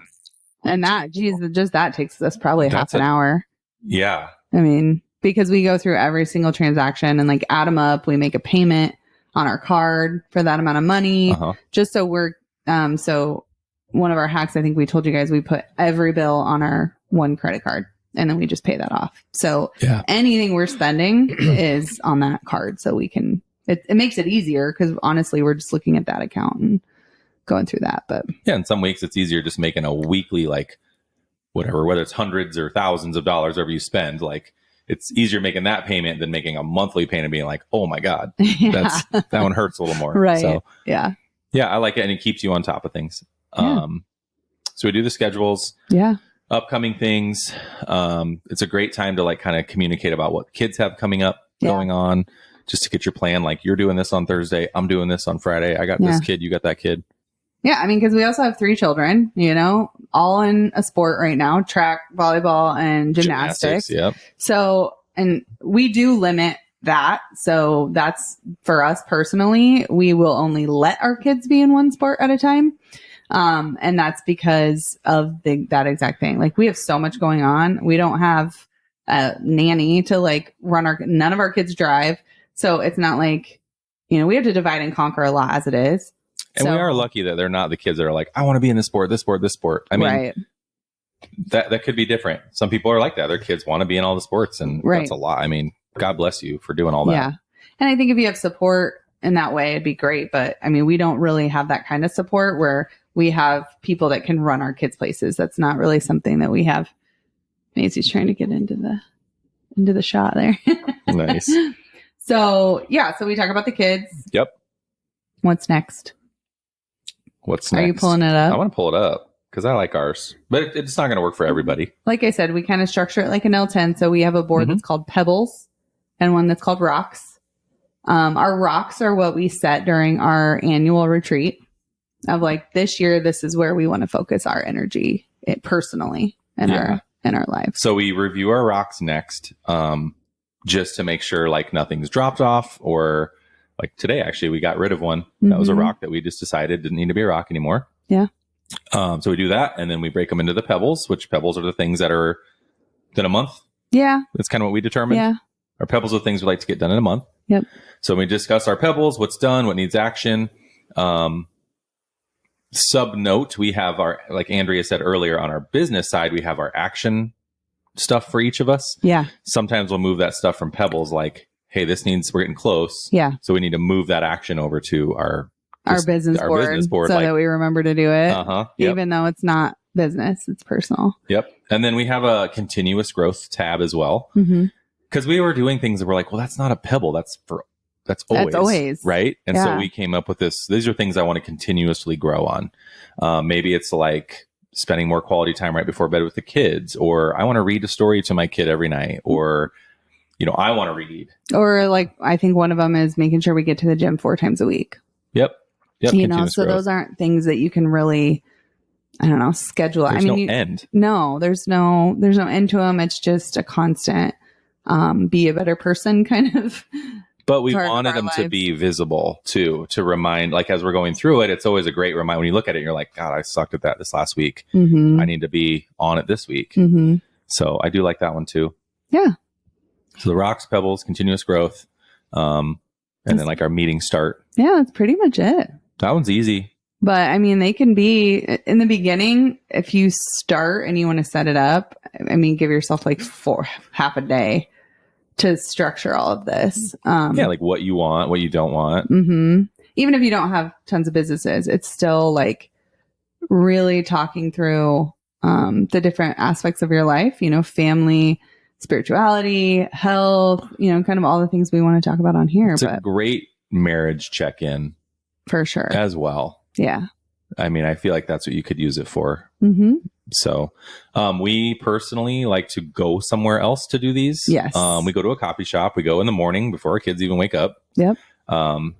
And that, just that takes us probably half an hour. Yeah. I mean, because we go through every single transaction and like add them up. We make a payment on our card for that amount of money. Just so we're, so one of our hacks, I think we told you guys, we put every bill on our one credit card and then we just pay that off. So anything we're spending is on that card. So we can, it makes it easier because honestly, we're just looking at that account and going through that. But yeah, in some weeks it's easier just making a weekly, like whatever, whether it's hundreds or thousands of dollars whatever you spend, like it's easier making that payment than making a monthly payment being like, oh my God, that one hurts a little more. Right. So yeah, I like it. And it keeps you on top of things. So we do the schedules, upcoming things. It's a great time to like kind of communicate about what kids have coming up, going on, just to get your plan. Like you're doing this on Thursday. I'm doing this on Friday. I got this kid. You got that kid. Yeah, I mean, because we also have 3 children, all in a sport right now, track, volleyball, and gymnastics. Yep. So, and we do limit that. So that's for us personally, we will only let our kids be in one sport at a time. And that's because of that exact thing. Like we have so much going on. We don't have a nanny to like none of our kids drive. So it's not like, we have to divide and conquer a lot as it is. And we are lucky that they're not the kids that are like, I want to be in this sport, this sport, this sport. I mean, that could be different. Some people are like that. Their kids want to be in all the sports, and that's a lot. I mean, God bless you for doing all that. Yeah. And I think if you have support in that way, it'd be great. But I mean, we don't really have that kind of support where we have people that can run our kids' places. That's not really something that we have. Maisie's trying to get into the shot there. Nice. So we talk about the kids. Yep. What's next? What's next? Are you pulling it up? I want to pull it up because I like ours, but it's not going to work for everybody. Like I said, we kind of structure it like an L10. So we have a board that's called Pebbles and one that's called Rocks. Our rocks are what we set during our annual retreat of like this year, this is where we want to focus our energy personally in our lives. So we review our rocks next, just to make sure like nothing's dropped off, or like today, actually, we got rid of one. That was a rock that we just decided didn't need to be a rock anymore. Yeah. So we do that, and then we break them into the pebbles, which pebbles are the things that are done a month. Yeah. That's kind of what we determined. Yeah. Our pebbles are things we like to get done in a month. Yep. So we discuss our pebbles, what's done, what needs action. Sub note, we have our, like Andrea said earlier, on our business side, we have our action stuff for each of us. Yeah. Sometimes we'll move that stuff from pebbles, like, hey, we're getting close. Yeah. So we need to move that action over to our business board so that we remember to do it. Even though it's not business, it's personal. Yep. And then we have a continuous growth tab as well. Because we were doing things that were like, well, that's not a pebble. That's always. Right. And so we came up with these are things I want to continuously grow on. Maybe it's like spending more quality time right before bed with the kids, or I want to read a story to my kid every night, or, I want to read. Or like, I think one of them is making sure we get to the gym 4 times a week. Yep. So growth. Those aren't things that you can really, I don't know, schedule. There's no end. No, there's no end to them. It's just a constant, be a better person kind of. But we wanted them to be visible too, to remind, like, as we're going through it, it's always a great reminder. When you look at it, you're like, God, I sucked at that this last week. I need to be on it this week. So I do like that one too. Yeah. So the rocks, pebbles, continuous growth. And then like our meetings start. Yeah, that's pretty much it. That one's easy. But I mean, they can be in the beginning, if you start and you want to set it up, I mean, give yourself like half a day to structure all of this. Like what you want, what you don't want. Even if you don't have tons of businesses, it's still like really talking through the different aspects of your life, family, spirituality, health, kind of all the things we want to talk about on here. It's a great marriage check-in. For sure. As well. Yeah. I mean, I feel like that's what you could use it for. So we personally like to go somewhere else to do these. Yes. We go to a coffee shop. We go in the morning before our kids even wake up. Yep. And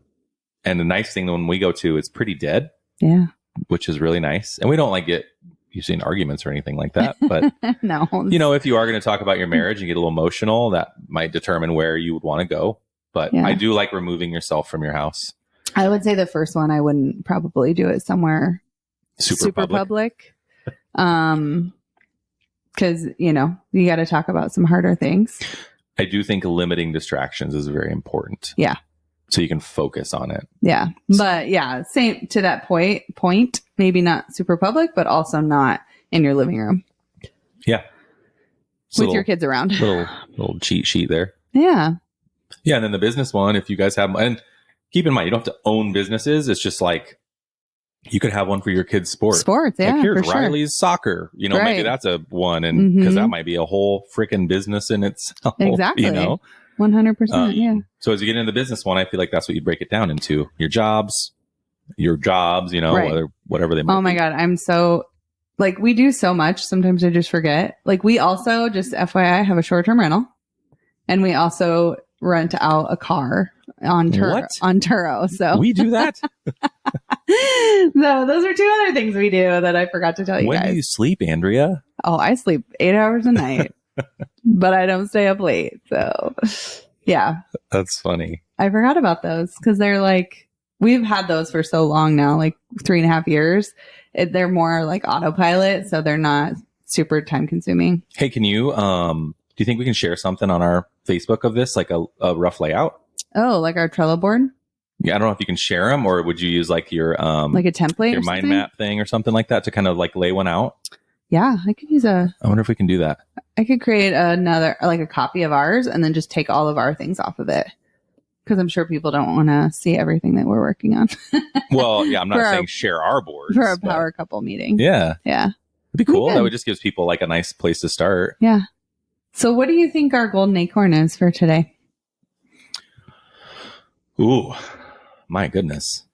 the nice thing when we go to, it's pretty dead. Yeah. Which is really nice. And we don't like get usually in arguments or anything like that. But no. If you are going to talk about your marriage and get a little emotional, that might determine where you would want to go. But I do like removing yourself from your house. I would say the first one, I wouldn't probably do it somewhere super public. Because, you got to talk about some harder things. I do think limiting distractions is very important. Yeah. So you can focus on it. Yeah. But yeah, same to that point, maybe not super public, but also not in your living room. Yeah. With your kids around. Little cheat sheet there. Yeah. Yeah. And then the business one, if you guys have, and keep in mind, you don't have to own businesses. It's just like, you could have one for your kids' sports. Yeah. Like here's for Riley's soccer. Maybe that's a one. And because that might be a whole freaking business in itself. Exactly. 100%. Yeah. So as you get into the business one, I feel like that's what you break it down into. Your jobs, whatever they might be. Oh my God. I'm so like, we do so much. Sometimes I just forget. Like we also, just FYI, have a short-term rental, and we also rent out a car on Turo. So we do that. No, those are 2 other things we do that I forgot to tell you guys. When do you sleep, Andrea? Oh, I sleep 8 hours a night, but I don't stay up late. So yeah, that's funny. I forgot about those because they're like, we've had those for so long now, like 3.5 years. They're more like autopilot. So they're not super time consuming. Hey, can you, do you think we can share something on our Facebook of this, like a rough layout? Oh, like our Trello board? Yeah, I don't know if you can share them, or would you use like your like a template, your mind map thing or something like that to kind of like lay one out? Yeah, I could use I wonder if we can do that. I could create another, like a copy of ours, and then just take all of our things off of it, because I'm sure people don't want to see everything that we're working on. Well, yeah, I'm not saying share our boards for a power couple meeting. Yeah, it'd be cool. That would just gives people like a nice place to start. Yeah. So, what do you think our golden acorn is for today? Ooh, my goodness.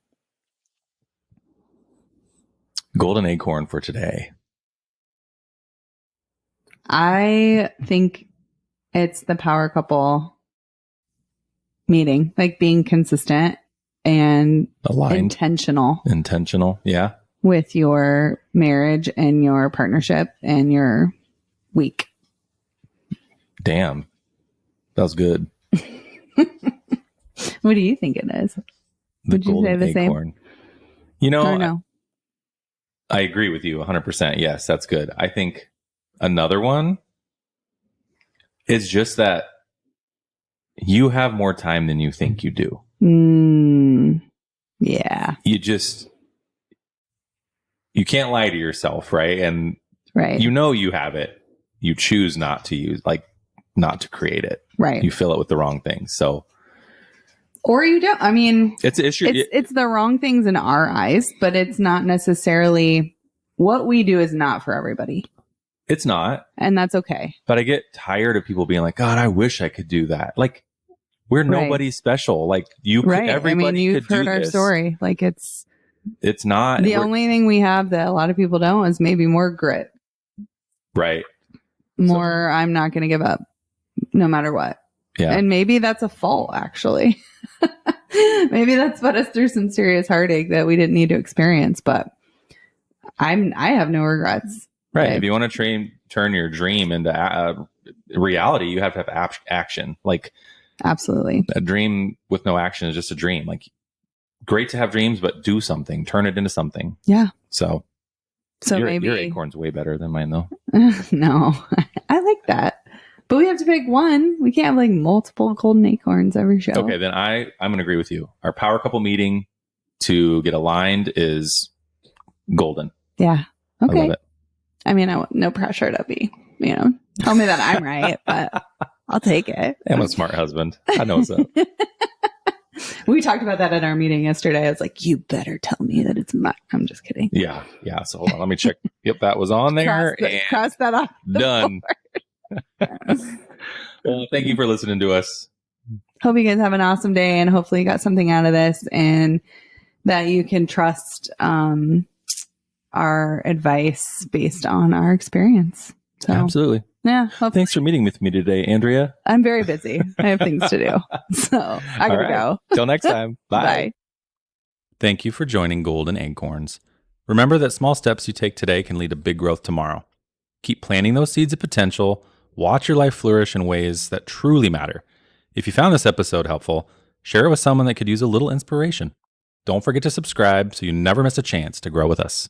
Golden acorn for today. I think it's the power couple meeting, like being consistent and aligned, intentional. Yeah. With your marriage and your partnership and your week. Damn. That was good. What do you think it is? Would you say the acorn. Same? No? I agree with you 100%. Yes, that's good. I think another one is just that you have more time than you think you do. Yeah. You can't lie to yourself, right? And you have it. You choose not to not to create it. Right. You fill it with the wrong things. So, or you don't. I mean, it's an issue. It's the wrong things in our eyes, but it's not necessarily what we do is not for everybody. It's not. And that's okay. But I get tired of people being like, God, I wish I could do that. Like, we're nobody special. Like, everybody you've heard our story. Like, It's not. The only thing we have that a lot of people don't is maybe more grit. Right. More, I'm not going to give up no matter what. Yeah. And maybe that's a fault, actually. Maybe that's put us through some serious heartache that we didn't need to experience. But I have no regrets. Right. If you want to turn your dream into reality, you have to have action. Like, absolutely. A dream with no action is just a dream. Like, great to have dreams, but do something. Turn it into something. Yeah. So maybe your Acorn's way better than mine, though. No, I like that. But we have to pick one. We can't have like multiple golden acorns every show. Okay, then I'm going to agree with you. Our power couple meeting to get aligned is golden. Yeah. Okay. I love it. I mean, no pressure to be, tell me that I'm right, but I'll take it. I'm a smart husband. I know what's up. We talked about that at our meeting yesterday. I was like, you better tell me that it's mine. I'm just kidding. Yeah. So hold on. Let me check. Yep, that was on there. Cross that off. Done. Well, thank you for listening to us. Hope you guys have an awesome day, and hopefully you got something out of this and that you can trust our advice based on our experience. So, absolutely. Yeah. Thanks for meeting with me today, Andrea. I'm very busy. I have things to do. So I gotta go. Till next time. Bye. Bye. Thank you for joining Golden Acorns. Remember that small steps you take today can lead to big growth tomorrow. Keep planting those seeds of potential. Watch your life flourish in ways that truly matter. If you found this episode helpful, share it with someone that could use a little inspiration. Don't forget to subscribe so you never miss a chance to grow with us.